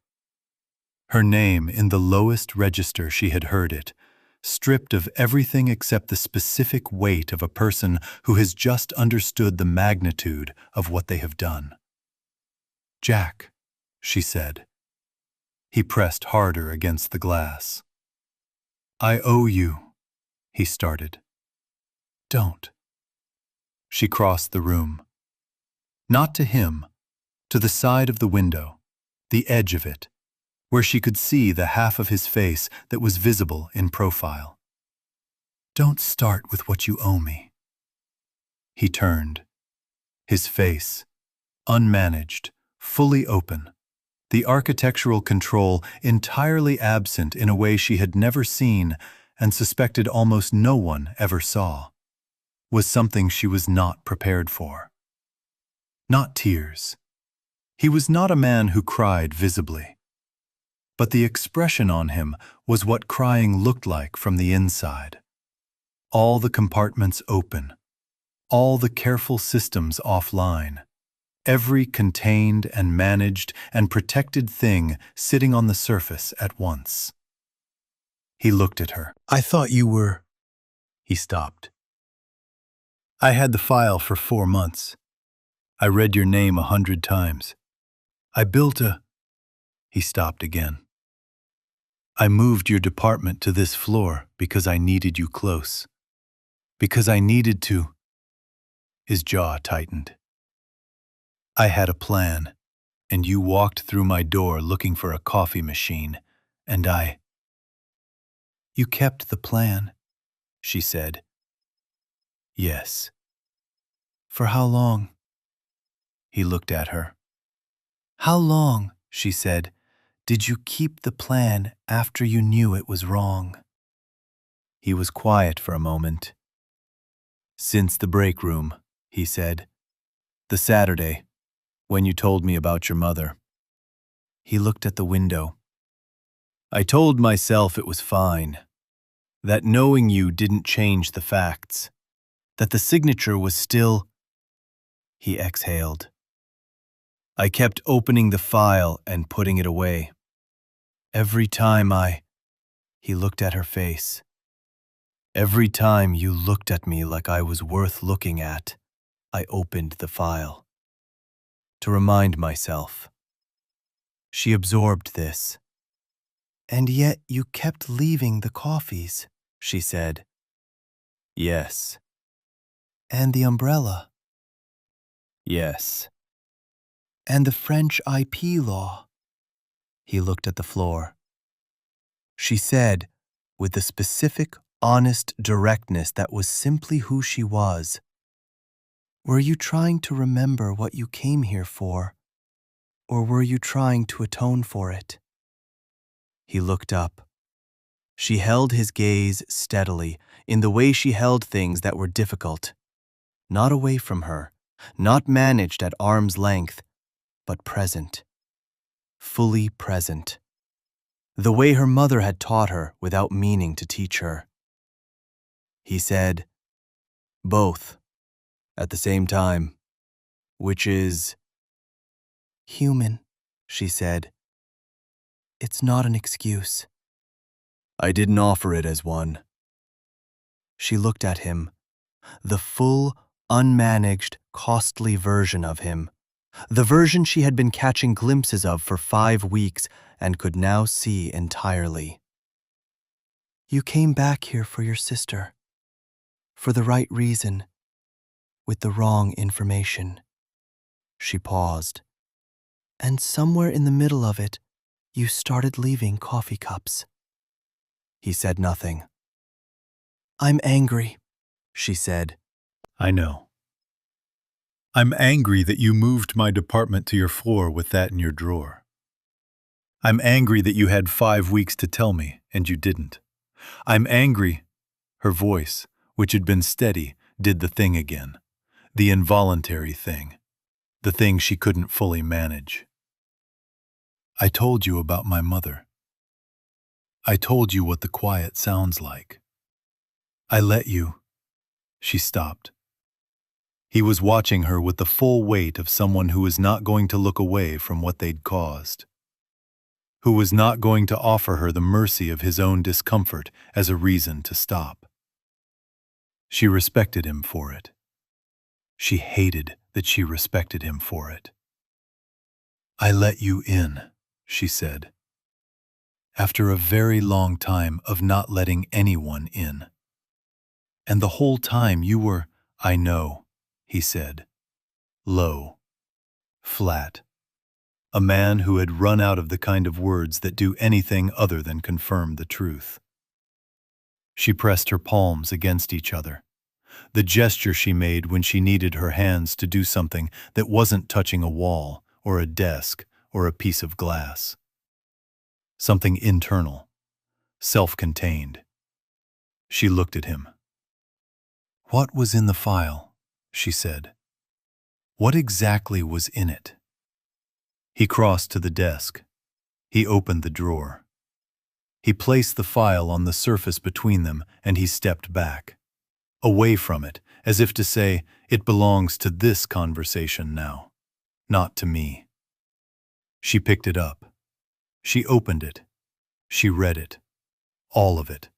[SPEAKER 1] Her name in the lowest register she had heard it, stripped of everything except the specific weight of a person who has just understood the magnitude of what they have done. "Jack," she said. He pressed harder against the glass. "I owe you," he started. "Don't." She crossed the room. Not to him, to the side of the window, the edge of it, where she could see the half of his face that was visible in profile. "Don't start with what you owe me." He turned. His face, unmanaged, fully open, the architectural control entirely absent in a way she had never seen and suspected almost no one ever saw, was something she was not prepared for. Not tears. He was not a man who cried visibly. But the expression on him was what crying looked like from the inside. All the compartments open, all the careful systems offline, every contained and managed and protected thing sitting on the surface at once. He looked at her. "I thought you were—" He stopped. "I had the file for 4 months. I read your name 100 times. I built a—" He stopped again. "I moved your department to this floor because I needed you close. Because I needed to—" His jaw tightened. "I had a plan, and you walked through my door looking for a coffee machine, and I—" "You kept the plan," she said. "Yes." "For how long?" He looked at her. "How long," she said, "did you keep the plan after you knew it was wrong?" He was quiet for a moment. "Since the break room," he said.
[SPEAKER 2] The Saturday, when you told me about your mother. He looked at the window. I told myself it was fine, that knowing you didn't change the facts, that the signature was still. He exhaled. I kept opening the file and putting it away. Every time He looked at her face. Every time you looked at me like I was worth looking at, I opened the file. To remind myself. She absorbed this. And yet you kept leaving the coffees, she said. Yes. And the umbrella. Yes. And the French IP law. He looked at the floor. She said, with the specific, honest directness that was simply who she was, were you trying to remember what you came here for, or were you trying to atone for it? He looked up. She held his gaze steadily, in the way she held things that were difficult. Not away from her, not managed at arm's length, but present. Fully present. The way her mother had taught her without meaning to teach her. He said, both, at the same time, which is human, she said. It's not an excuse. I didn't offer it as one. She looked at him, the full, unmanaged, costly version of him, the version she had been catching glimpses of for 5 weeks and could now see entirely. You came back here for your sister, for the right reason, with the wrong information. She paused, and somewhere in the middle of it, you started leaving coffee cups. He said nothing. I'm angry, she said.
[SPEAKER 1] I know. I'm angry that you moved my department to your floor with that in your drawer. I'm angry that you had 5 weeks to tell me, and you didn't. I'm angry. Her voice, which had been steady, did the thing again. The involuntary thing. The thing she couldn't fully manage. I told you about my mother. I told you what the quiet sounds like. I let you. She stopped. He was watching her with the full weight of someone who was not going to look away from what they'd caused. Who was not going to offer her the mercy of his own discomfort as a reason to stop. She respected him for it. She hated that she respected him for it. I let you in, she said. After a very long time of not letting anyone in. And the whole time you were, I know, he said. Low. Flat. A man who had run out of the kind of words that do anything other than confirm the truth. She pressed her palms against each other. The gesture she made when she needed her hands to do something that wasn't touching a wall or a desk or a piece of glass. Something internal, self-contained. She looked at him. What was in the file? She said. What exactly was in it? He crossed to the desk. He opened the drawer. He placed the file on the surface between them, and he stepped back. Away from it, as if to say, it belongs to this conversation now, not to me. She picked it up. She opened it. She read it. All of it.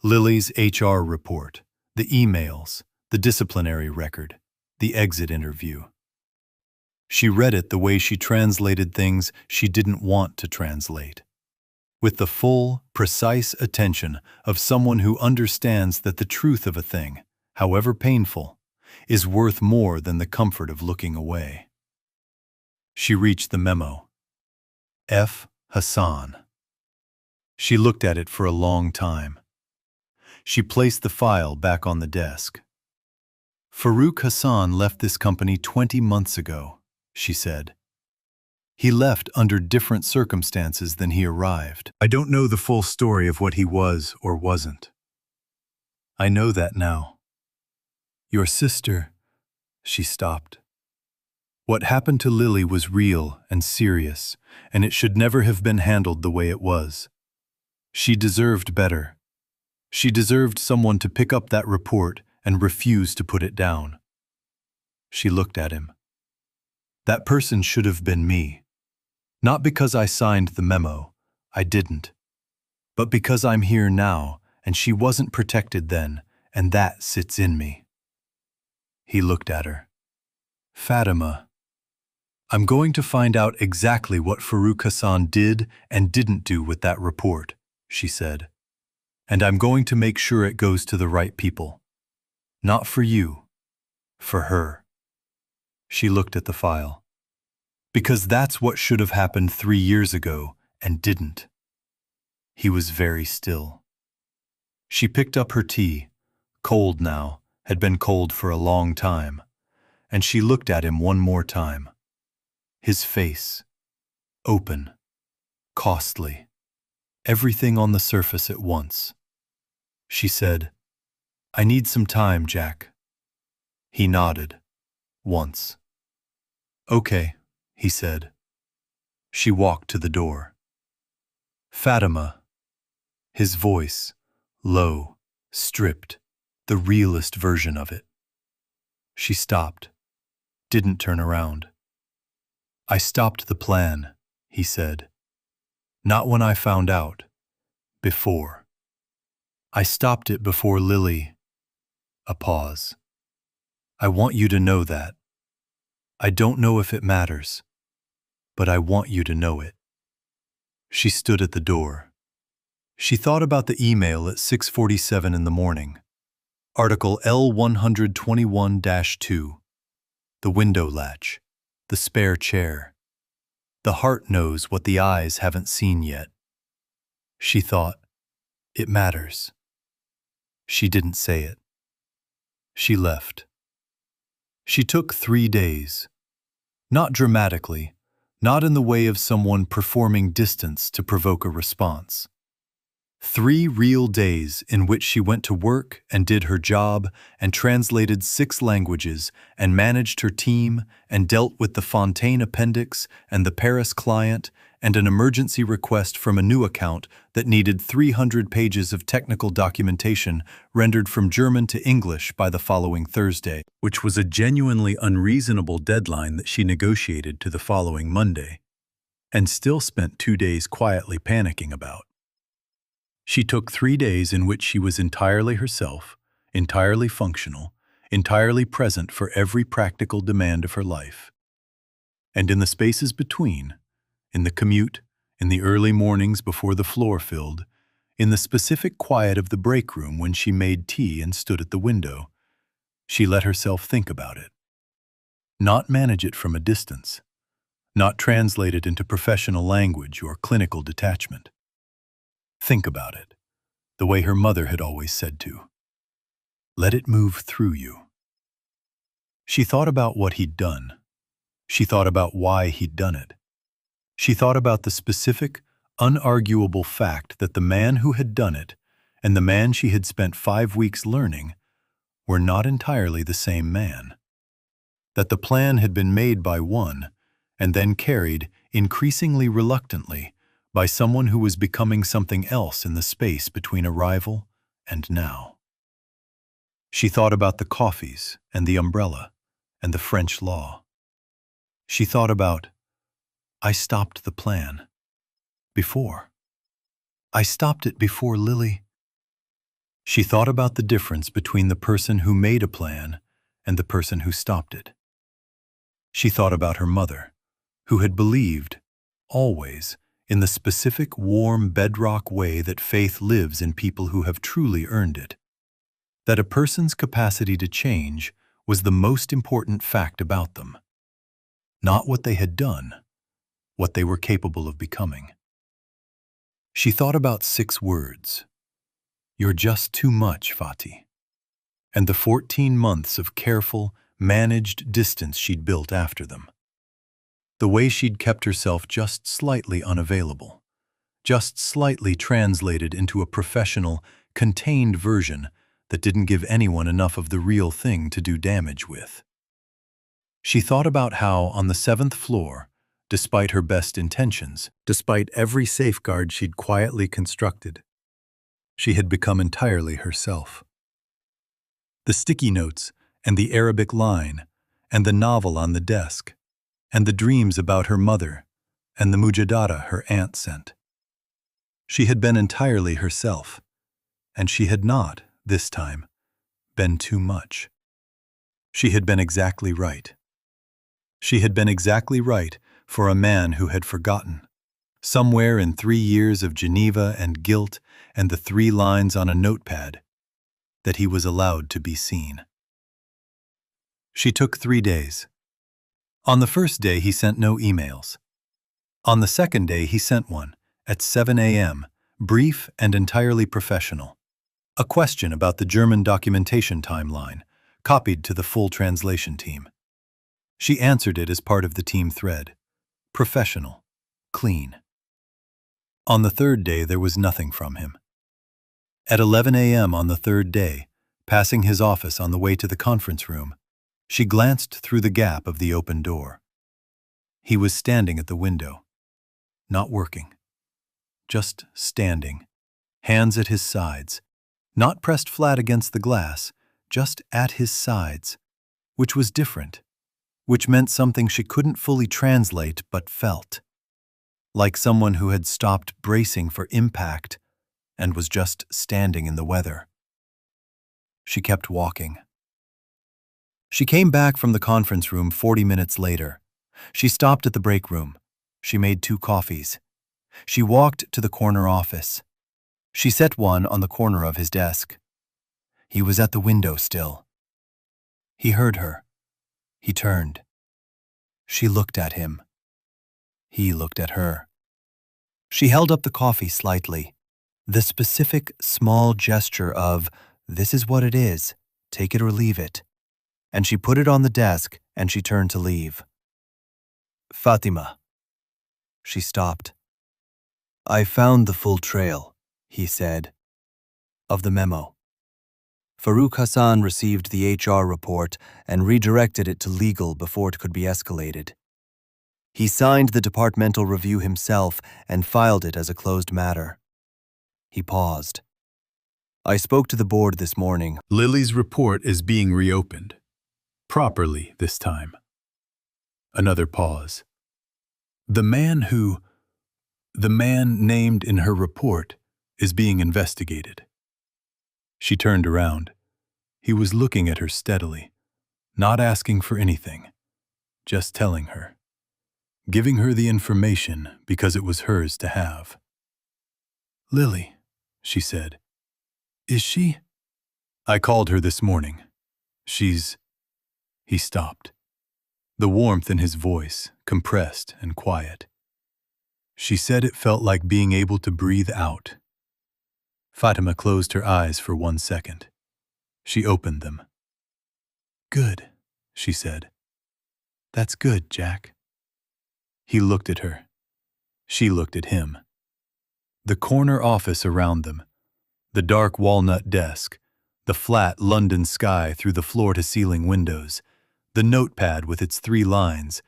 [SPEAKER 1] Lily's HR report, the emails, the disciplinary record, the exit interview. She read it the way she translated things she didn't want to translate. With the full, precise attention of someone who understands that the truth of a thing, however painful, is worth more than the comfort of looking away. She reached the memo. F. Hassan. She looked at it for a long time. She placed the file back on the desk. Farouk Hassan left this company 20 months ago, she said. He left under different circumstances than he arrived. I don't know the full story of what he was or wasn't. I know that now. Your sister, she stopped. What happened to Lily was real and serious, and it should never have been handled the way it was. She deserved better. She deserved someone to pick up that report and refuse to put it down. She looked at him. That person should have been me. Not because I signed the memo, I didn't. But because I'm here now, and she wasn't protected then, and that sits in me. He looked at her. Fatima, I'm going to find out exactly what Farouk Hassan did and didn't do with that report, she said. And I'm going to make sure it goes to the right people. Not for you, for her. She looked at the file. Because that's what should have happened 3 years ago and didn't. He was very still. She picked up her tea, cold now, had been cold for a long time, and she looked at him one more time. His face, open, costly, everything on the surface at once. She said, I need some time, Jack. He nodded, once. Okay, he said. She walked to the door. Fatima. His voice, low, stripped, the realist version of it. She stopped, didn't turn around. I stopped the plan, he said. Not when I found out. Before. I stopped it before Lily. A pause. I want you to know that. I don't know if it matters, but I want you to know it. She stood at the door. She thought about the email at 6:47 in the morning. Article L121-2. The window latch. The spare chair. The heart knows what the eyes haven't seen yet. She thought, it matters. She didn't say it. She left. She took 3 days. Not dramatically, not in the way of someone performing distance to provoke a response. 3 real days in which she went to work and did her job and translated 6 languages and managed her team and dealt with the Fontaine appendix and the Paris client and an emergency request from a new account that needed 300 pages of technical documentation rendered from German to English by the following Thursday, which was a genuinely unreasonable deadline that she negotiated to the following Monday, and still spent 2 days quietly panicking about. She took 3 days in which she was entirely herself, entirely functional, entirely present for every practical demand of her life. And in the spaces between, in the commute, in the early mornings before the floor filled, in the specific quiet of the break room when she made tea and stood at the window, she let herself think about it. Not manage it from a distance, not translate it into professional language or clinical detachment. Think about it, the way her mother had always said to. Let it move through you. She thought about what he'd done. She thought about why he'd done it. She thought about the specific, unarguable fact that the man who had done it and the man she had spent 5 weeks learning were not entirely the same man. That the plan had been made by one and then carried, increasingly reluctantly, by someone who was becoming something else in the space between arrival and now. She thought about the coffees and the umbrella and the French law. She thought about, I stopped the plan. Before. I stopped it before Lily. She thought about the difference between the person who made a plan and the person who stopped it. She thought about her mother, who had believed, always, in the specific warm bedrock way that faith lives in people who have truly earned it. That a person's capacity to change was the most important fact about them. Not what they had done, what they were capable of becoming. She thought about 6 words. You're just too much, Fati. And the 14 months of careful, managed distance she'd built after them. The way she'd kept herself just slightly unavailable, just slightly translated into a professional, contained version that didn't give anyone enough of the real thing to do damage with. She thought about how, on the 7th floor, despite her best intentions, despite every safeguard she'd quietly constructed, she had become entirely herself. The sticky notes, and the Arabic line, and the novel on the desk, and the dreams about her mother, and the mujadara her aunt sent. She had been entirely herself, and she had not, this time, been too much. She had been exactly right. She had been exactly right for a man who had forgotten, somewhere in 3 years of Geneva and guilt and the 3 lines on a notepad, that he was allowed to be seen. She took 3 days. On the first day he sent no emails. On the second day he sent one, at 7 a.m., brief and entirely professional. A question about the German documentation timeline, copied to the full translation team. She answered it as part of the team thread. Professional. Clean. On the third day there was nothing from him. At 11 a.m. on the third day, passing his office on the way to the conference room, she glanced through the gap of the open door. He was standing at the window, not working, just standing, hands at his sides, not pressed flat against the glass, just at his sides, which was different, which meant something she couldn't fully translate but felt, like someone who had stopped bracing for impact and was just standing in the weather. She kept walking. She came back from the conference room 40 minutes later. She stopped at the break room. She made 2 coffees. She walked to the corner office. She set one on the corner of his desk. He was at the window still. He heard her. He turned. She looked at him. He looked at her. She held up the coffee slightly. The specific, small gesture of, "This is what it is, take it or leave it." And she put it on the desk and she turned to leave. "Fatima." She stopped. "I found the full trail," he said, "of the memo. Farouk Hassan received the HR report and redirected it to legal before it could be escalated. He signed the departmental review himself and filed it as a closed matter." He paused. "I spoke to the board this morning. Lily's report is being reopened. Properly this time." Another pause. The man named in her report is being investigated." She turned around. He was looking at her steadily, not asking for anything, just telling her, giving her the information because it was hers to have. "Lily," she said. "Is she?" "I called her this morning. She's—" He stopped. The warmth in his voice, compressed and quiet. She said it felt like being able to breathe out. Fatima closed her eyes for 1 second. She opened them. "Good," she said. "That's good, Jack." He looked at her. She looked at him. The corner office around them, the dark walnut desk, the flat London sky through the floor-to-ceiling windows, the notepad with its 3 lines,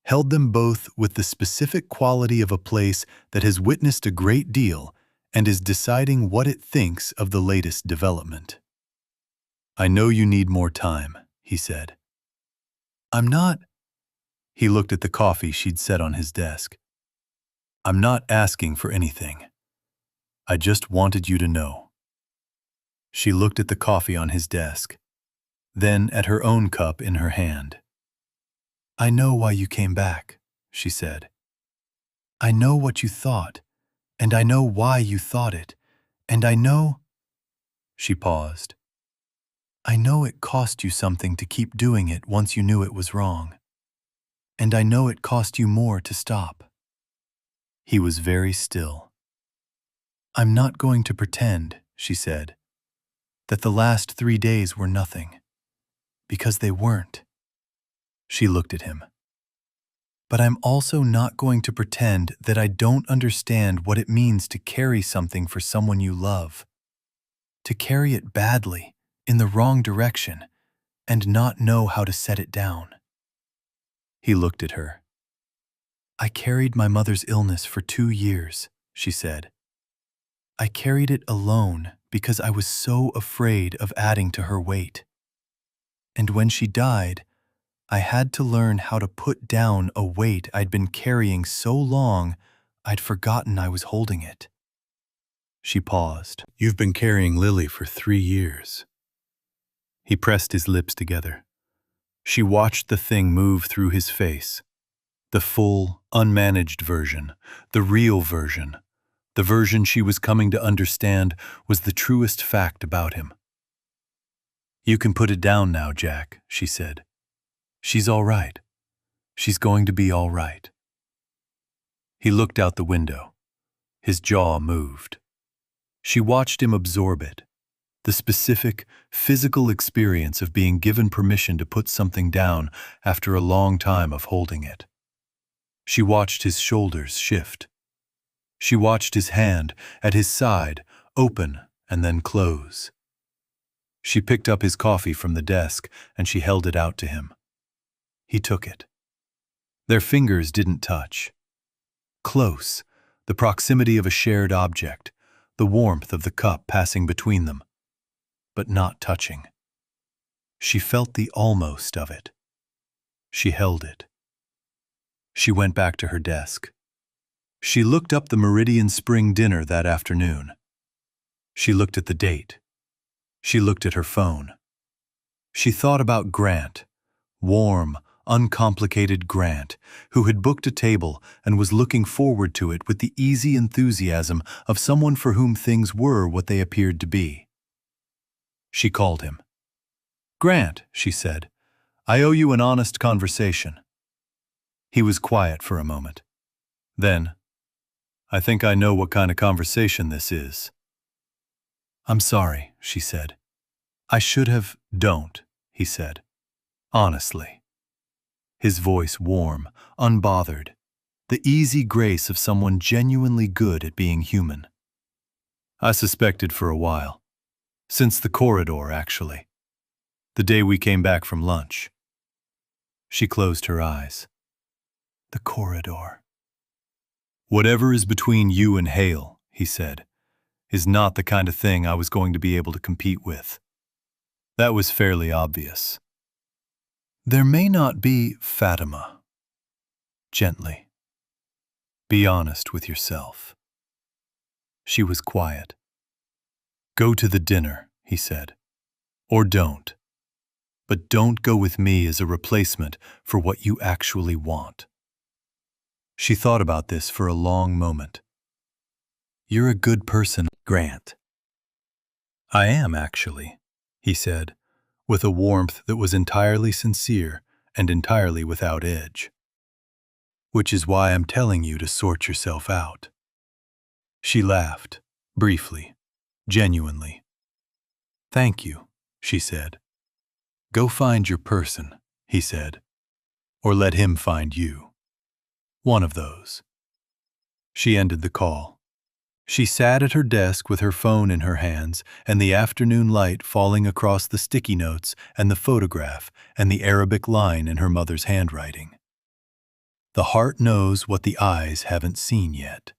[SPEAKER 1] held them both with the specific quality of a place that has witnessed a great deal and is deciding what it thinks of the latest development. "I know you need more time," he said. "I'm not—" He looked at the coffee she'd set on his desk. "I'm not asking for anything. I just wanted you to know." She looked at the coffee on his desk, then at her own cup in her hand. "I know why you came back," she said. "I know what you thought, and I know why you thought it, and I know—" She paused. "I know it cost you something to keep doing it once you knew it was wrong. And I know it cost you more to stop." He was very still. "I'm not going to pretend," she said, "that the last 3 days were nothing, because they weren't." She looked at him. "But I'm also not going to pretend that I don't understand what it means to carry something for someone you love, to carry it badly, in the wrong direction, and not know how to set it down. He looked at her. "I carried my mother's illness for 2 years," she said. "I carried it alone because I was so afraid of adding to her weight. And when she died, I had to learn how to put down a weight I'd been carrying so long I'd forgotten I was holding it." She paused. "You've been carrying Lily for 3 years." He pressed his lips together. She watched the thing move through his face. The full, unmanaged version, the real version, the version she was coming to understand was the truest fact about him. "You can put it down now, Jack," she said. "She's all right. She's going to be all right." He looked out the window. His jaw moved. She watched him absorb it, the specific, physical experience of being given permission to put something down after a long time of holding it. She watched his shoulders shift. She watched his hand at his side open and then close. She picked up his coffee from the desk and she held it out to him. He took it. Their fingers didn't touch. Close, the proximity of a shared object, the warmth of the cup passing between them, but not touching. She felt the almost of it. She held it. She went back to her desk. She looked up the Meridian Spring dinner that afternoon. She looked at the date. She looked at her phone. She thought about Grant, warm, uncomplicated Grant, who had booked a table and was looking forward to it with the easy enthusiasm of someone for whom things were what they appeared to be. She called him. "Grant," she said, "I owe you an honest conversation." He was quiet for a moment. Then, "I think I know what kind of conversation this is." "I'm sorry," she said. "I should have—" "Don't," he said. "Honestly." His voice warm, unbothered, the easy grace of someone genuinely good at being human. "I suspected for a while. Since the corridor, actually. The day we came back from lunch." She closed her eyes. "The corridor." "Whatever is between you and Hale," he said, "is not the kind of thing I was going to be able to compete with. That was fairly obvious." "There may not be, Fatima." Gently. "Be honest with yourself." She was quiet. "Go to the dinner," he said. "Or don't. But don't go with me as a replacement for what you actually want." She thought about this for a long moment. "You're a good person, Grant." "I am, actually," he said, with a warmth that was entirely sincere and entirely without edge. "Which is why I'm telling you to sort yourself out." She laughed, briefly, genuinely. "Thank you," she said. "Go find your person," he said. "Or let him find you. One of those." She ended the call. She sat at her desk with her phone in her hands and the afternoon light falling across the sticky notes and the photograph and the Arabic line in her mother's handwriting. The heart knows what the eyes haven't seen yet.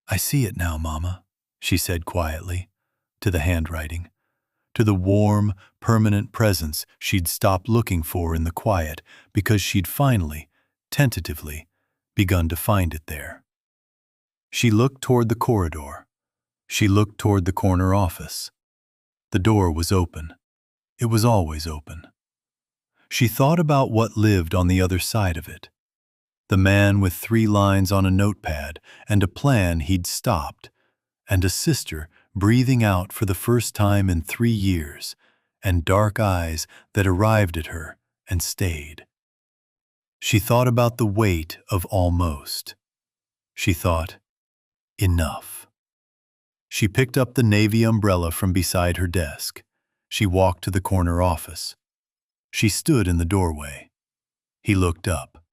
[SPEAKER 1] "I see it now, Mama," she said quietly, to the handwriting, to the warm, permanent presence she'd stopped looking for in the quiet because she'd finally, tentatively, begun to find it there. She looked toward the corridor. She looked toward the corner office. The door was open. It was always open. She thought about what lived on the other side of it. The man with 3 lines on a notepad and a plan he'd stopped, and a sister breathing out for the first time in 3 years, and dark eyes that arrived at her and stayed. She thought about the weight of almost. She thought, enough. She picked up the navy umbrella from beside her desk. She walked to the corner office. She stood in the doorway. He looked up.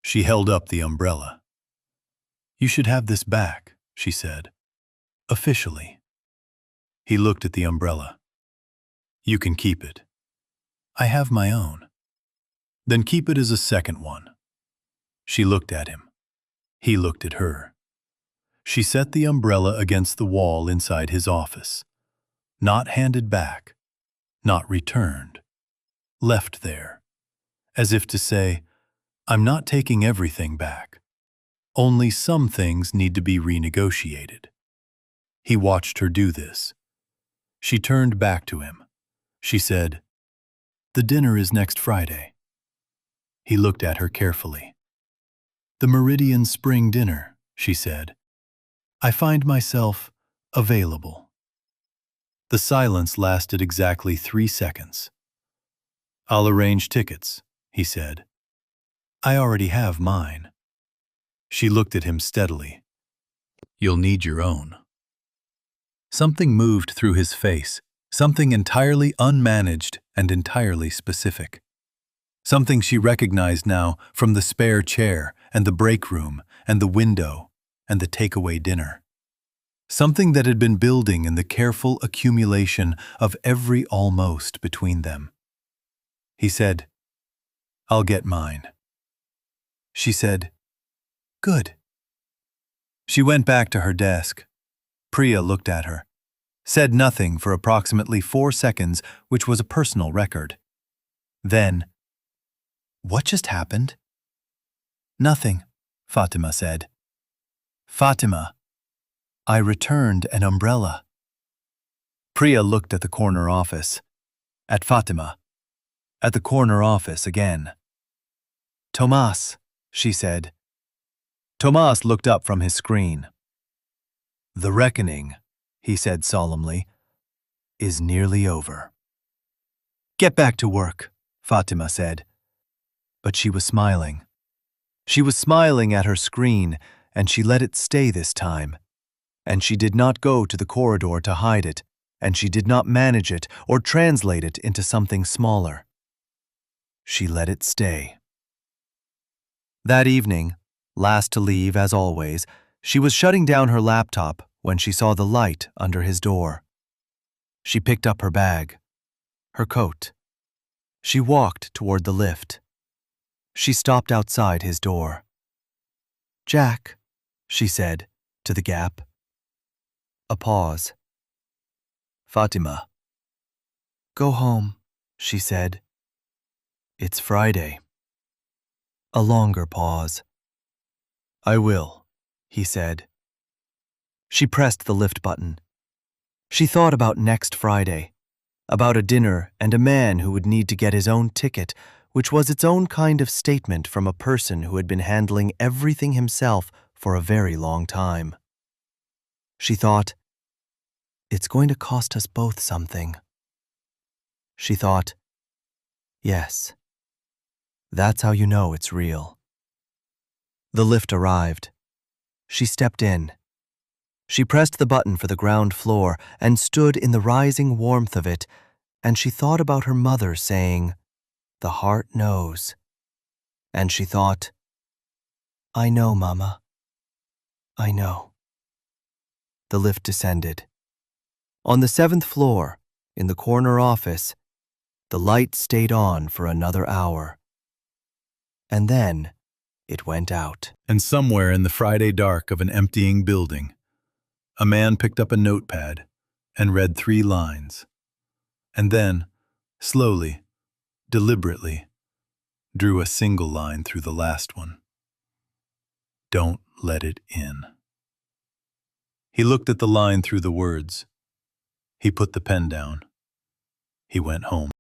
[SPEAKER 1] She held up the umbrella. "You should have this back," she said. "Officially." He looked at the umbrella. "You can keep it. I have my own." Then keep it as a second one. She looked at him. He looked at her. She set the umbrella against the wall inside his office. Not handed back, not returned. Left there, as if to say, I'm not taking everything back. Only some things need to be renegotiated. He watched her do this. She turned back to him. She said, "The dinner is next Friday." He looked at her carefully. "The Meridian Spring Dinner," she said. "I find myself available." The silence lasted exactly 3 seconds. "I'll arrange tickets," he said. "I already have mine." She looked at him steadily. "You'll need your own." Something moved through his face, something entirely unmanaged and entirely specific. Something she recognized now from the spare chair and the break room and the window and the takeaway dinner. Something that had been building in the careful accumulation of every almost between them. He said, "I'll get mine." She said, "Good." She went back to her desk. Priya looked at her, said nothing for approximately 4 seconds, which was a personal record. Then, "What just happened?" "Nothing," Fatima said. "Fatima, I returned an umbrella." Priya looked at the corner office, at Fatima, at the corner office again. "Tomas," she said. Tomas looked up from his screen. "The reckoning," he said solemnly, "is nearly over." "Get back to work," Fatima said. But she was smiling. She was smiling at her screen, and she let it stay this time. And she did not go to the corridor to hide it, and she did not manage it or translate it into something smaller. She let it stay. That evening, last to leave as always, she was shutting down her laptop when she saw the light under his door. She picked up her bag, her coat. She walked toward the lift. She stopped outside his door. "Jack," she said, to the gap. A pause. "Fatima." "Go home," she said. "It's Friday." A longer pause. "I will," he said. She pressed the lift button. She thought about next Friday, about a dinner and a man who would need to get his own ticket, which was its own kind of statement from a person who had been handling everything himself for a very long time. She thought, it's going to cost us both something. She thought, yes, that's how you know it's real. The lift arrived. She stepped in. She pressed the button for the ground floor and stood in the rising warmth of it, and she thought about her mother saying, "The heart knows." And she thought, "I know, Mama. I know." The lift descended. On the 7th floor, in the corner office, the light stayed on for another hour. And then it went out. And somewhere in the Friday dark of an emptying building, a man picked up a notepad and read 3 lines. And then, slowly, deliberately, drew a single line through the last one. "Don't let it in." He looked at the line through the words. He put the pen down. He went home.